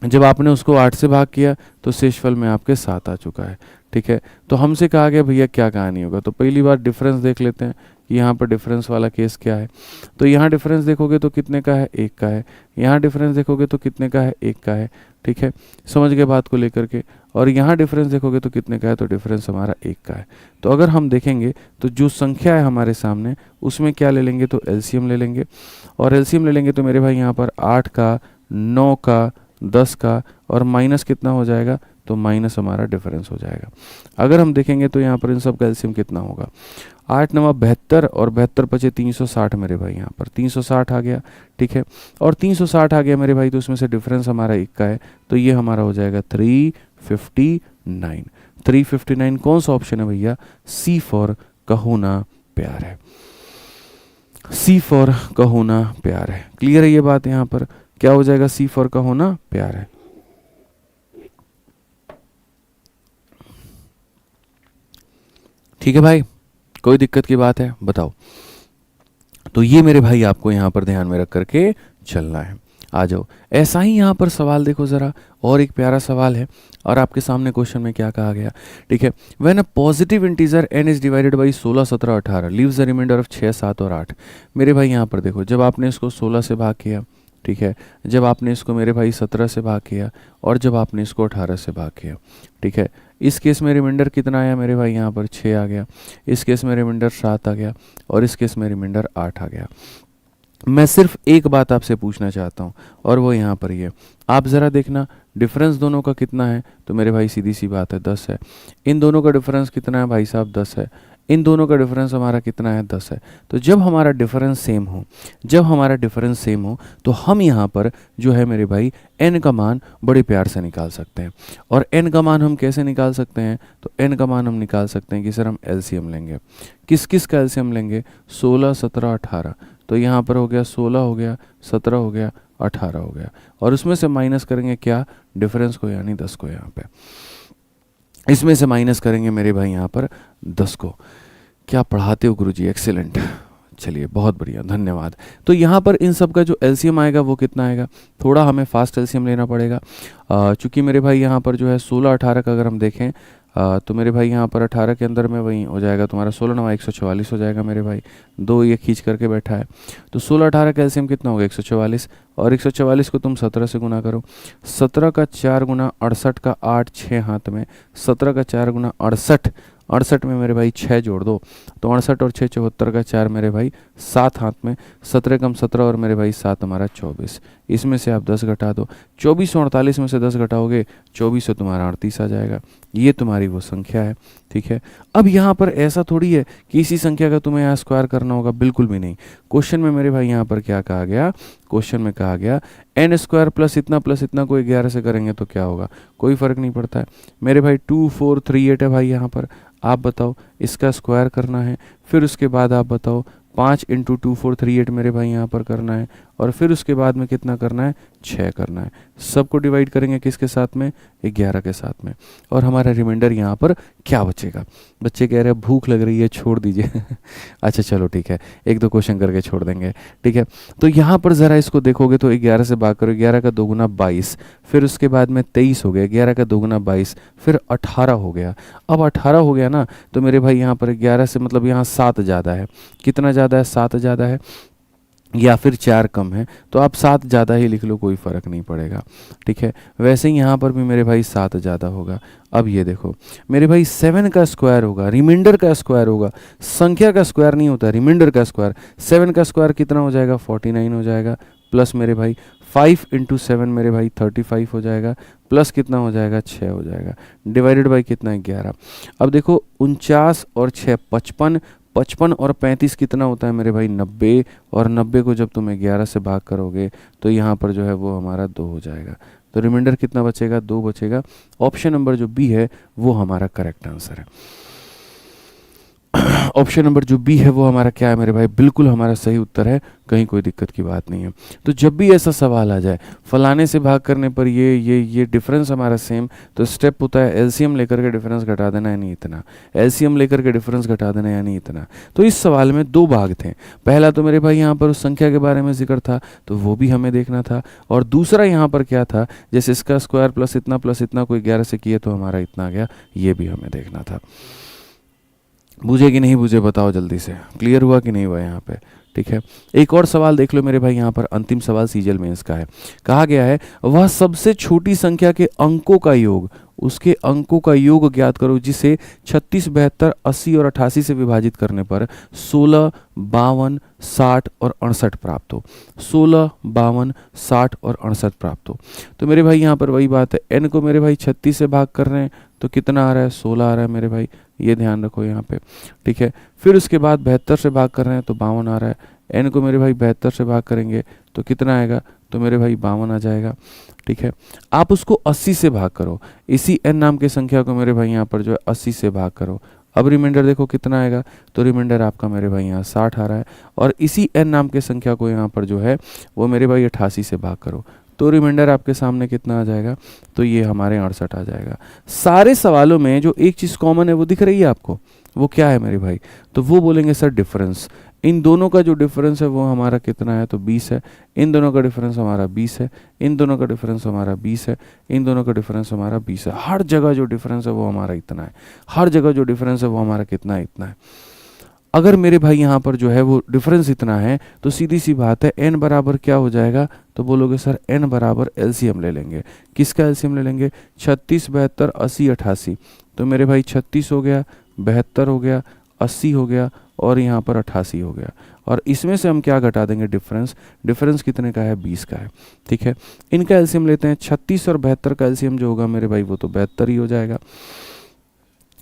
जब आपने उसको 8 से भाग किया तो शेषफल में आपके 7 आ चुका है, ठीक है। तो हमसे कहा गया भैया क्या कहानी होगा, तो पहली बार डिफरेंस देख लेते हैं कि यहाँ पर डिफरेंस वाला केस क्या है। तो यहाँ डिफरेंस देखोगे तो कितने का है, 1 का है। यहाँ डिफरेंस देखोगे तो कितने का है, 1 का है, ठीक है, समझ गए बात को लेकर के। और यहाँ डिफरेंस देखोगे तो कितने का है, तो डिफरेंस हमारा 1 का है। तो अगर हम देखेंगे तो जो संख्या है हमारे सामने उसमें क्या ले लेंगे, तो एलसीएम ले लेंगे। और एलसीएम ले लेंगे तो मेरे भाई यहाँ पर 8 का, 9 का, 10 का, और माइनस कितना हो जाएगा, तो माइनस हमारा डिफरेंस हो जाएगा। अगर हम देखेंगे तो यहाँ पर इन सब का एलसीएम कितना होगा, 8 9 72 और 72 पचे 360 मेरे भाई, यहाँ पर 360 आ गया, ठीक है। और 360 आ गया मेरे भाई, तो उसमें से डिफरेंस हमारा 1 का है, तो ये हमारा हो जाएगा 359। 359 कौन सा ऑप्शन है भैया, सी फॉर कहोना प्यार है, सी फॉर कहोना प्यार है। क्लियर है ये बात, यहाँ पर क्या हो जाएगा, सी फॉर कहोना प्यार है। ठीक है भाई, कोई दिक्कत की बात है बताओ। तो ये मेरे भाई आपको यहाँ पर ध्यान में रख करके चलना है। आ जाओ, ऐसा ही यहाँ पर सवाल देखो ज़रा, और एक प्यारा सवाल है, और आपके सामने क्वेश्चन में क्या कहा गया, ठीक है। When a positive integer n is divided by 16 17 18 leaves the remainder of 6 7 और 8। मेरे भाई यहाँ पर देखो, जब आपने इसको 16 से भाग किया, ठीक है, जब आपने इसको मेरे भाई 17 से भाग किया, और जब आपने इसको 18 से भाग किया, ठीक है, इस केस में रिमाइंडर कितना आया मेरे भाई, यहाँ पर 6 आ गया, इस केस में रिमाइंडर 7 आ गया, और इस केस में रिमाइंडर 8 आ गया। मैं सिर्फ एक बात आपसे पूछना चाहता हूँ, और वो यहाँ पर ये, आप ज़रा देखना डिफरेंस दोनों का कितना है, तो मेरे भाई सीधी सी बात है 10 है। इन दोनों का डिफरेंस कितना है भाई साहब, 10 है। इन दोनों का डिफरेंस हमारा कितना है, 10 है। तो जब हमारा डिफरेंस सेम हो, जब हमारा डिफरेंस सेम हो, तो हम यहाँ पर जो है मेरे भाई n का मान बड़े प्यार से निकाल सकते हैं। और n का मान हम कैसे निकाल सकते हैं, तो n का मान हम निकाल सकते हैं कि सर हम एलसीएम लेंगे। किस किस का एलसीएम लेंगे, 16 17 18। तो यहाँ पर हो गया 16 हो गया, 17 हो गया, 18 हो गया, और उसमें से माइनस करेंगे क्या, डिफरेंस को, यानी 10 को। यहाँ पे इसमें से माइनस करेंगे मेरे भाई यहाँ पर 10 को। क्या पढ़ाते हो गुरुजी, एक्सीलेंट, चलिए बहुत बढ़िया, धन्यवाद। तो यहाँ पर इन सब का जो एलसीएम आएगा वो कितना आएगा, थोड़ा हमें फास्ट एलसीएम लेना पड़ेगा, चूँकि मेरे भाई यहाँ पर जो है 16 18 का अगर हम देखें, तो मेरे भाई यहाँ पर 18 के अंदर में वही हो जाएगा तुम्हारा 16 9 144 हो जाएगा मेरे भाई, दो ये खींच करके बैठा है। तो 16 18 का एलसीएम कितना होगा, 144, और 144 को तुम 17 से गुना करो, 17 का 4 गुना 68 का 8 6 हाथ में, 17 का 4 गुना 68, 68 में मेरे भाई 6 जोड़ दो, तो 68 और 6 74 का 4 मेरे भाई 7 हाथ में, 17 कम 17 और मेरे भाई 7 हमारा 24। इसमें से आप 10 घटा दो, 2448 में से 10 घटाओगे 24 से तुम्हारा 38 आ जाएगा। ये तुम्हारी वो संख्या है, ठीक है। अब यहाँ पर ऐसा थोड़ी है कि इसी संख्या का तुम्हें यहाँ स्क्वायर करना होगा, बिल्कुल भी नहीं। क्वेश्चन में मेरे भाई यहाँ पर क्या कहा गया, क्वेश्चन में कहा गया n स्क्वायर प्लस इतना को 11 से करेंगे तो क्या होगा, कोई फर्क नहीं पड़ता है मेरे भाई। 2438 है भाई यहाँ पर, आप बताओ इसका स्क्वायर करना है, फिर उसके बाद आप बताओ 5 इंटू 2438 मेरे भाई यहाँ पर करना है, और फिर उसके बाद में कितना करना है, 6 करना है। सबको डिवाइड करेंगे किसके साथ में, 11 के साथ में, और हमारा रिमाइंडर यहाँ पर क्या बचेगा। बच्चे कह रहे हैं भूख लग रही है छोड़ दीजिए अच्छा चलो ठीक है, एक दो क्वेश्चन करके छोड़ देंगे, ठीक है। तो यहाँ पर ज़रा इसको देखोगे तो 11 से भाग करो, 11 का 2 गुना 22, फिर उसके बाद में 23 हो गया, 11 का 2 गुना 22, फिर 18 हो गया। अब 18 हो गया ना, तो मेरे भाई यहाँ पर 11 से मतलब यहाँ 7 ज़्यादा है, कितना ज़्यादा है, 7 ज़्यादा है, या फिर 4 कम है, तो आप 7 ज़्यादा ही लिख लो, कोई फ़र्क नहीं पड़ेगा, ठीक है। वैसे ही यहाँ पर भी मेरे भाई 7 ज़्यादा होगा। अब ये देखो मेरे भाई 7 का स्क्वायर होगा, रिमाइंडर का स्क्वायर होगा, संख्या का स्क्वायर नहीं होता, रिमाइंडर का स्क्वायर। 7 का स्क्वायर कितना हो जाएगा, 49 हो जाएगा, प्लस मेरे भाई 5 इंटू 7 मेरे भाई 35 हो जाएगा, प्लस कितना हो जाएगा, 6 हो जाएगा, डिवाइडेड बाई कितना है, 11। अब देखो 49 और 6 55, 55 और 35 कितना होता है मेरे भाई 90, और 90 को जब तुम 11 से भाग करोगे तो यहाँ पर जो है वो हमारा 2 हो जाएगा। तो रिमाइंडर कितना बचेगा, 2 बचेगा। ऑप्शन नंबर जो बी है वो हमारा करेक्ट आंसर है। ऑप्शन नंबर जो बी है वो हमारा क्या है मेरे भाई, बिल्कुल हमारा सही उत्तर है, कहीं कोई दिक्कत की बात नहीं है। तो जब भी ऐसा सवाल आ जाए फलाने से भाग करने पर ये डिफरेंस हमारा सेम, तो स्टेप होता है एलसीएम लेकर के डिफरेंस घटा देना यानी इतना, एलसीएम लेकर के डिफरेंस घटा देना यानी इतना। तो इस सवाल में 2 भाग थे, पहला तो मेरे भाई यहाँ पर उस संख्या के बारे में जिक्र था तो वो भी हमें देखना था, और दूसरा यहाँ पर क्या था, जैसे इसका स्क्वायर प्लस इतना कोई 11 से किए तो हमारा इतना आ गया, ये भी हमें देखना था। बुझे कि नहीं बुझे बताओ जल्दी से, क्लियर हुआ कि नहीं हुआ यहाँ पे? ठीक है, एक और सवाल देख लो मेरे भाई, यहाँ पर अंतिम सवाल सीजीएल मेंस का है। कहा गया है वह सबसे छोटी संख्या के अंकों का योग, उसके अंकों का योग ज्ञात करो जिसे 36, 72, 80 और 88 से विभाजित करने पर 16, 52, 60 और 68 प्राप्त हो। 16, 52, 60 और 68 प्राप्त हो। तो मेरे भाई यहाँ पर वही बात है, n को मेरे भाई 36 से भाग कर रहे हैं तो कितना आ रहा है, 16 आ रहा है मेरे भाई, ये ध्यान रखो यहाँ पे। ठीक है, फिर उसके बाद 72 से भाग कर रहे हैं तो 52 आ रहा है, n को मेरे भाई 72 से भाग करेंगे तो कितना आएगा, तो मेरे भाई 52 आ जाएगा। ठीक है, आप उसको 80 से भाग करो, इसी n नाम की संख्या को मेरे भाई यहाँ पर जो है 80 से भाग करो। अब रिमाइंडर देखो कितना आएगा, तो रिमाइंडर आपका मेरे भाई यहाँ 60 आ रहा है, और इसी n नाम की संख्या को यहाँ पर जो है वो मेरे भाई 88 से भाग करो, तो रिमाइंडर आपके सामने कितना आ जाएगा, तो ये हमारे 68 आ जाएगा। सारे सवालों में जो एक चीज़ कॉमन है वो दिख रही है आपको, वो क्या है मेरे भाई, तो वो बोलेंगे सर डिफरेंस। इन दोनों का जो डिफरेंस है वो हमारा कितना है, तो 20 है। इन दोनों का डिफरेंस हमारा 20 है, इन दोनों का डिफरेंस हमारा 20 है, इन दोनों का डिफरेंस हमारा 20 है। हर जगह जो डिफरेंस है वो हमारा इतना है, हर जगह जो डिफरेंस है वो हमारा कितना है, इतना है। अगर मेरे भाई यहाँ पर जो है वो डिफरेंस इतना है तो सीधी सी बात है n बराबर क्या हो जाएगा, तो बोलोगे सर n बराबर एलसीएम ले लेंगे। किसका एलसीएम ले लेंगे, 36, 72, 80, 88। तो मेरे भाई 36 हो गया, 72 हो गया, 80 हो गया और यहाँ पर 88 हो गया, और इसमें से हम क्या घटा देंगे, डिफरेंस। डिफरेंस कितने का है, 20 का है। ठीक है, इनका एलसीएम लेते हैं, 36 और 72 का एलसीएम जो होगा मेरे भाई वो तो 72 ही हो जाएगा।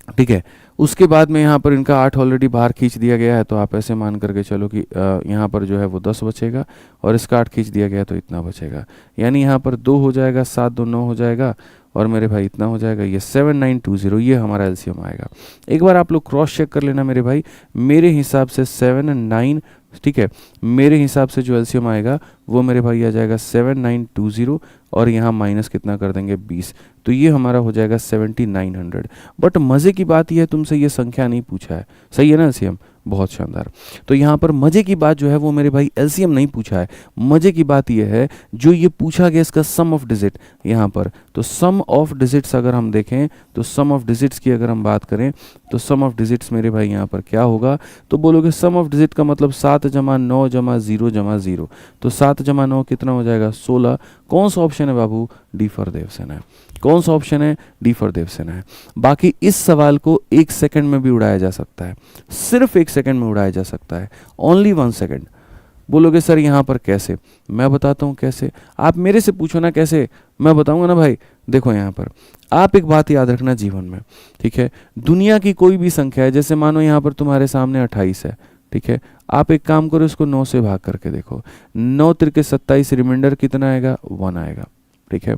ठीक है, उसके बाद में यहाँ पर इनका 8 ऑलरेडी बाहर खींच दिया गया है, तो आप ऐसे मान करके चलो कि यहाँ पर जो है वो 10 बचेगा, और इसका 8 खींच दिया गया तो इतना बचेगा, यानी यहाँ पर 2 हो जाएगा, 7 2 9 हो जाएगा, और मेरे भाई इतना हो जाएगा, ये 7920, ये हमारा एलसीएम आएगा। एक बार आप लोग क्रॉस चेक कर लेना मेरे भाई, मेरे हिसाब से 7 9, ठीक है, मेरे हिसाब से जो एलसीएम आएगा वो मेरे भाई आ जाएगा 7920, और यहाँ माइनस कितना कर देंगे, 20, तो ये हमारा हो जाएगा 7900। बट मज़े की बात यह है तुमसे ये संख्या नहीं पूछा है, सही है ना एलसीएम, बहुत शानदार। तो यहाँ पर मज़े की बात जो है वो मेरे भाई एलसीएम नहीं पूछा है, मज़े की बात यह है जो ये पूछा गया इसका सम ऑफ डिजिट यहाँ पर। तो सम ऑफ डिजिट्स अगर हम देखें तो सम ऑफ डिजिट्स की अगर हम बात करें तो सम ऑफ डिजिट्स मेरे भाई यहाँ पर क्या होगा, तो बोलोगे सम ऑफ डिजिट का मतलब 7 जमा 9 जमा 0 जमा 0, तो 7 जमा 9 कितना हो जाएगा, 16। कौन सा ऑप्शन है बाबू, डी फॉर देवसेना है। कौन सा ऑप्शन है, डी फॉर देवसेना है। बाकी इस सवाल को 1 सेकंड में भी उड़ाया जा सकता है, सिर्फ 1 सेकंड में उड़ाया जा सकता है, ओनली 1 सेकंड। बोलोगे सर यहाँ पर कैसे, मैं बताता हूँ कैसे। आप मेरे से पूछो ना कैसे, मैं बताऊंगा ना भाई। देखो यहाँ पर आप एक बात याद रखना जीवन में, ठीक है, दुनिया की कोई भी संख्या है, जैसे मानो यहाँ पर तुम्हारे सामने 28 है, ठीक है, आप एक काम करो इसको 9 से भाग करके देखो, 9 तिरके 27, रिमाइंडर कितना आएगा, 1 आएगा। ठीक है,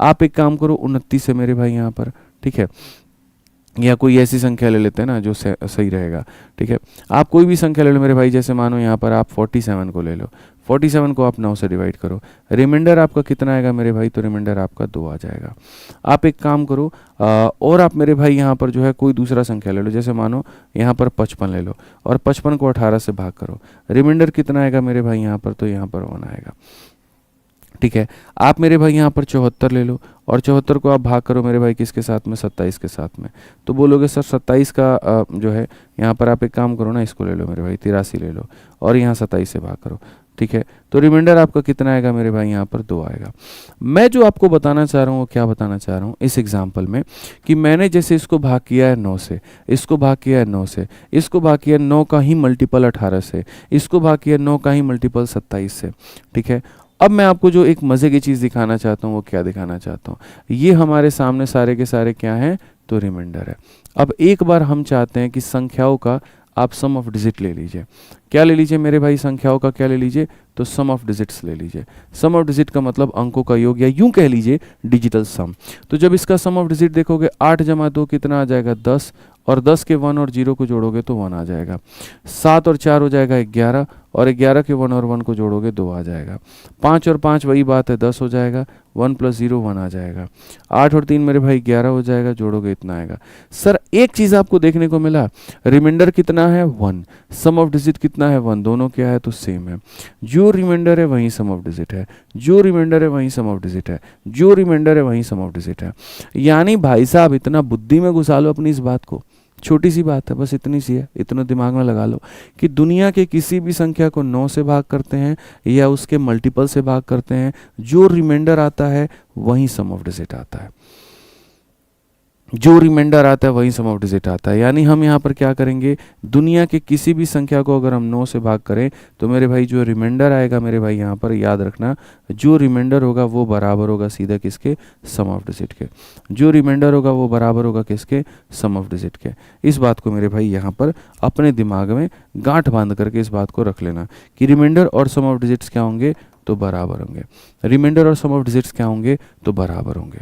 आप एक काम करो 29 है मेरे भाई यहाँ पर, ठीक है, या कोई ऐसी संख्या ले लेते हैं ना जो सही रहेगा। ठीक है, आप कोई भी संख्या ले लो मेरे भाई, जैसे मानो यहाँ पर आप 47 को ले लो, 47 को आप 9 से डिवाइड करो, रिमाइंडर आपका कितना आएगा मेरे भाई, तो रिमाइंडर आपका 2 आ जाएगा। आप एक काम करो और आप मेरे भाई यहाँ पर जो है कोई दूसरा संख्या ले लो, जैसे मानो यहाँ पर 55 ले लो, और 55 को 18 से भाग करो, रिमाइंडर कितना आएगा मेरे भाई यहाँ पर, तो यहाँ पर 1 आएगा। ठीक है, आप मेरे भाई यहाँ पर 74 ले लो, और 74 को आप भाग करो मेरे भाई किसके साथ में, 27 के साथ में, तो बोलोगे सर 27 का जो है यहाँ पर आप एक काम करो ना, इसको ले लो मेरे भाई 83 ले लो, और यहाँ 27 से भाग करो। ठीक है, तो रिमाइंडर आपका कितना आएगा मेरे भाई, यहाँ पर 2 आएगा। मैं जो आपको बताना चाह रहा हूँ वो क्या बताना चाह रहा हूँ इस एग्जाम्पल में, कि मैंने जैसे इसको भाग किया है 9 से, इसको भाग किया है 9 से, इसको भाग किया 9 का ही मल्टीपल 18 से, इसको भाग किया 9 का ही मल्टीपल 27 से। ठीक है, अब मैं आपको जो एक मज़े की चीज़ दिखाना चाहता हूँ वो क्या दिखाना चाहता हूँ, ये हमारे सामने सारे के सारे क्या हैं, तो रिमाइंडर है। अब एक बार हम चाहते हैं कि संख्याओं का आप सम ऑफ डिजिट ले लीजिए। क्या ले लीजिए मेरे भाई, संख्याओं का क्या ले लीजिए, तो सम ऑफ डिजिट्स ले लीजिए। सम ऑफ डिजिट का मतलब अंकों का योग, या यूं कह लीजिए डिजिटल सम। तो जब इसका सम ऑफ डिजिट देखोगे 8 जमा 2 कितना आ जाएगा 10, और 10 के 1 और 0 को जोड़ोगे तो 1 आ जाएगा। 7 और 4 हो जाएगा 11, और 11 के 1 और 1 को जोड़ोगे 2 आ जाएगा। 5 और 5 वही बात है 10 हो जाएगा, 1 + 0 1 आ जाएगा। 8 और 3 मेरे भाई 11 हो जाएगा, जोड़ोगे इतना आएगा। सर एक चीज़ आपको देखने को मिला, रिमाइंडर कितना है 1, सम ऑफ डिजिट कितना है 1, दोनों क्या है तो सेम है। जो रिमाइंडर है वही सम ऑफ डिजिट है, जो रिमाइंडर है वही सम ऑफ डिजिट है, जो रिमाइंडर है वही सम ऑफ डिजिट है। यानी भाई साहब इतना बुद्धि में घुसा लो अपनी इस बात को, छोटी सी बात है, बस इतनी सी है, इतना दिमाग में लगा लो कि दुनिया के किसी भी संख्या को 9 से भाग करते हैं या उसके मल्टीपल से भाग करते हैं, जो रिमाइंडर आता है वही सम ऑफ डिजिट आता है, जो रिमाइंडर आता है वही सम ऑफ डिजिट आता है। यानी हम यहाँ पर क्या करेंगे, दुनिया के किसी भी संख्या को अगर हम 9 से भाग करें तो मेरे भाई जो रिमाइंडर आएगा मेरे भाई यहाँ पर याद रखना, जो रिमाइंडर होगा वो बराबर होगा सीधा किसके, सम ऑफ डिजिट के। जो रिमाइंडर होगा वो बराबर होगा किसके, सम ऑफ डिजिट के। इस बात को मेरे भाई यहाँ पर अपने दिमाग में गांठ बांध करके इस बात को रख लेना कि रिमाइंडर और सम ऑफ डिजिट्स क्या होंगे, तो बराबर होंगे। रिमाइंडर और सम ऑफ डिजिट्स क्या होंगे, तो बराबर होंगे।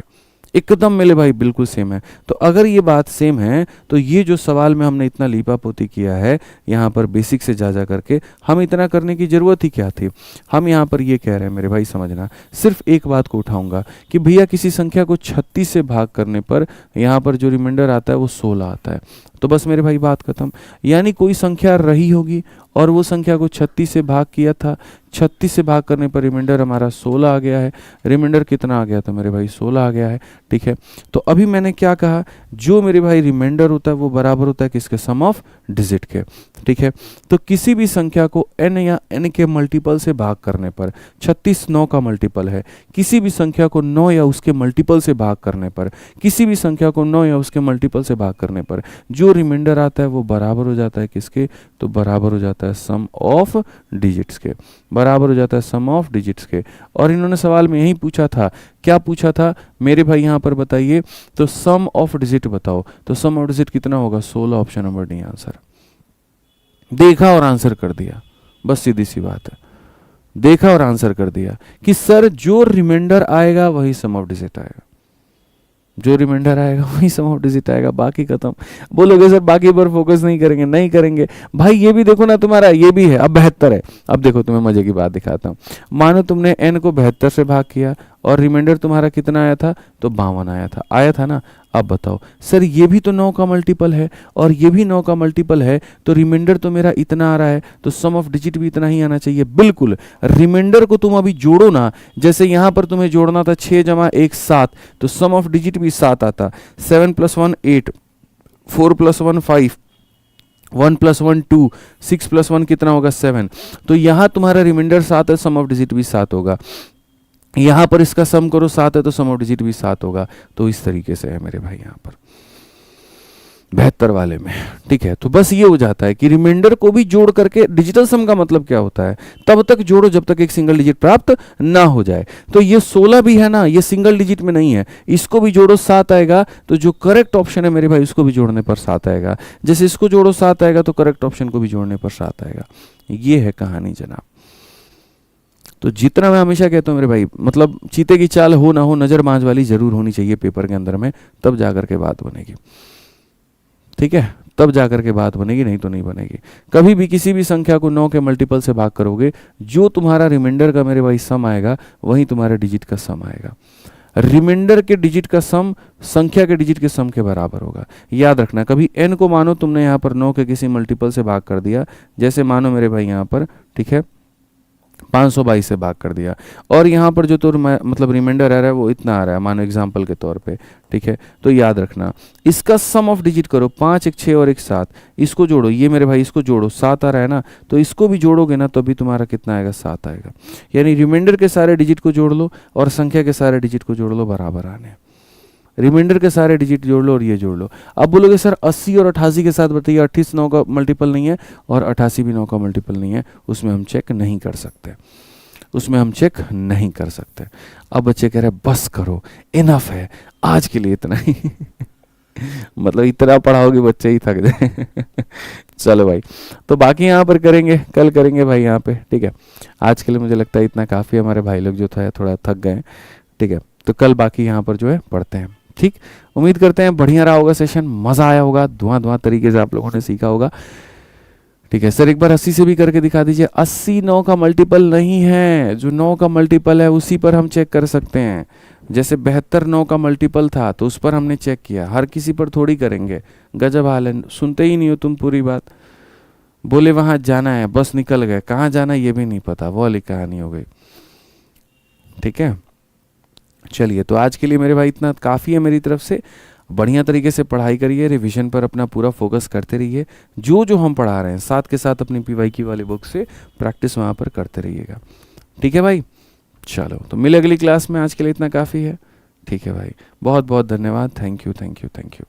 एकदम मेरे भाई बिल्कुल सेम है। तो अगर ये बात सेम है तो ये जो सवाल में हमने इतना लीपापोती किया है यहाँ पर बेसिक से जा करके, हम इतना करने की ज़रूरत ही क्या थी। हम यहाँ पर ये कह रहे हैं मेरे भाई, समझना, सिर्फ एक बात को उठाऊंगा कि भैया किसी संख्या को 36 से भाग करने पर यहाँ पर जो रिमाइंडर आता है वो 16 आता है, तो बस मेरे भाई बात खत्म। यानी कोई संख्या रही होगी और वो संख्या को 36 से भाग किया था, 36 से भाग करने पर रिमाइंडर हमारा 16 आ गया है। रिमाइंडर कितना आ गया था मेरे भाई, 16 आ गया है, ठीक है। तो अभी मैंने क्या कहा, जो मेरे भाई रिमाइंडर होता है वो बराबर होता है किसके, सम ऑफ डिजिट के, ठीक है। तो किसी भी संख्या को n या n के मल्टीपल से भाग करने पर, 36 9 का मल्टीपल है, किसी भी संख्या को 9 या उसके मल्टीपल से भाग करने पर, किसी भी संख्या को 9 या उसके मल्टीपल से भाग करने पर जो रिमाइंडर आता है वो बराबर हो जाता है किसके, तो बराबर हो जाता है सम ऑफ डिजिट्स के, बराबर हो जाता है सम ऑफ डिजिट्स के। और इन्होंने सवाल में यही पूछा था, क्या पूछा था मेरे भाई यहाँ पर बताइए, तो सम ऑफ डिजिट बताओ। तो सम ऑफ डिजिट कितना होगा, 16, ऑप्शन नंबर डी आंसर। देखा और आंसर कर दिया, बस सीधी सी बात है, देखा और आंसर कर दिया कि सर जो रिमाइंडर आएगा वही सम ऑफ डिजिट आएगा, जो रिमाइंडर आएगा वही सम ऑफ डिजिट आएगा, बाकी खत्म। बोलोगे सर बाकी पर फोकस नहीं करेंगे, नहीं करेंगे भाई। ये भी देखो ना, तुम्हारा ये भी है, अब 72 है। अब देखो तुम्हें मजे की बात दिखाता हूँ। मानो तुमने n को 72 से भाग किया और रिमाइंडर तुम्हारा कितना आया था, तो 52 आया था ना। अब बताओ सर ये भी तो 9 का मल्टीपल है और ये भी 9 का मल्टीपल है, तो रिमाइंडर तो मेरा इतना आ रहा है, तो सम ऑफ डिजिट भी इतना ही आना चाहिए। बिल्कुल, रिमाइंडर को तुम अभी जोड़ो ना, जैसे यहाँ पर तुम्हें जोड़ना था 6 जमा 1 7, तो सम ऑफ डिजिट भी 7 आता। 7 + 1 8, 4 + 1 5, 1 + 1 2, 6 + 1 कितना होगा 7। तो यहाँ तुम्हारा रिमाइंडर 7 है, सम ऑफ डिजिट भी 7 होगा। यहाँ पर इसका सम करो 7 है तो सम ऑफ डिजिट भी 7 होगा। तो इस तरीके से है मेरे भाई यहाँ पर 72 वाले में, ठीक है। तो बस ये हो जाता है कि रिमाइंडर को भी जोड़ करके, डिजिटल सम का मतलब क्या होता है, तब तक जोड़ो जब तक एक सिंगल डिजिट प्राप्त ना हो जाए। तो ये 16 भी है ना, ये सिंगल डिजिट में नहीं है, इसको भी जोड़ो 7 आएगा। तो जो करेक्ट ऑप्शन है मेरे भाई उसको भी जोड़ने पर 7 आएगा, जैसे इसको जोड़ो 7 आएगा तो करेक्ट ऑप्शन को भी जोड़ने पर 7 आएगा। ये है कहानी जनाब। तो जितना मैं हमेशा कहता हूँ मेरे भाई, मतलब चीते की चाल हो ना हो, नजर बांझ वाली जरूर होनी चाहिए पेपर के अंदर में, तब जाकर के बात बनेगी, ठीक है, तब जाकर के बात बनेगी, नहीं तो नहीं बनेगी। कभी भी किसी भी संख्या को 9 के मल्टीपल से भाग करोगे, जो तुम्हारा रिमाइंडर का मेरे भाई सम आएगा वही तुम्हारे डिजिट का सम आएगा। रिमाइंडर के डिजिट का सम संख्या के डिजिट के सम के बराबर होगा। याद रखना, कभी n को मानो तुमने यहाँ पर 9 के किसी मल्टीपल से भाग कर दिया, जैसे मानो मेरे भाई यहाँ पर, ठीक है, 522 से भाग कर दिया, और यहाँ पर जो तो मतलब रिमाइंडर आ रहा है वो इतना आ रहा है, मानो एग्जांपल के तौर पे, ठीक है। तो याद रखना इसका सम ऑफ डिजिट करो, 5 1 6 और 1 7, इसको जोड़ो, ये मेरे भाई इसको जोड़ो, 7 आ रहा है ना, तो इसको भी जोड़ोगे ना तो अभी तुम्हारा कितना आएगा, 7 आएगा। यानी रिमाइंडर के सारे डिजिट को जोड़ लो और संख्या के सारे डिजिट को जोड़ लो, बराबर आने। रिमाइंडर के सारे डिजिट जोड़ लो और ये जोड़ लो। अब बोलोगे सर 80 और 88 के साथ बताइए, 38 9 का मल्टीपल नहीं है और 88 भी 9 का मल्टीपल नहीं है, उसमें हम चेक नहीं कर सकते, उसमें हम चेक नहीं कर सकते। अब बच्चे कह रहे हैं बस करो, इनफ है आज के लिए इतना ही। मतलब इतना पढ़ाओगे बच्चे ही थक जाए। चलो भाई, तो बाकी यहाँ पर करेंगे, कल करेंगे भाई यहाँ पे, ठीक है। आज के लिए मुझे लगता है इतना काफ़ी, हमारे भाई लोग जो था थोड़ा थक गए, ठीक है। तो कल बाकी यहाँ पर जो है पढ़ते हैं, ठीक। उम्मीद करते हैं बढ़िया रहा होगा सेशन, मज़ा आया होगा, धुआं धुआं तरीके से आप लोगों ने सीखा होगा, ठीक है। सर एक बार 80 से भी करके दिखा दीजिए। 80 9 का मल्टीपल नहीं है, जो 9 का मल्टीपल है उसी पर हम चेक कर सकते हैं। जैसे 72 9 का मल्टीपल था तो उस पर हमने चेक किया, हर किसी पर थोड़ी करेंगे। गजब हाल है, सुनते ही नहीं हो तुम पूरी बात। बोले वहाँ जाना है, बस निकल गए, कहाँ जाना ये भी नहीं पता, वो वाली कहानी हो गई, ठीक है। चलिए, तो आज के लिए मेरे भाई इतना काफ़ी है मेरी तरफ से। बढ़िया तरीके से पढ़ाई करिए, रिवीजन पर अपना पूरा फोकस करते रहिए, जो जो हम पढ़ा रहे हैं साथ के साथ अपनी PYQ वाली बुक से प्रैक्टिस वहाँ पर करते रहिएगा, ठीक है भाई। चलो, तो मिले अगली क्लास में, आज के लिए इतना काफ़ी है, ठीक है भाई। बहुत बहुत धन्यवाद, thank you thank you thank you.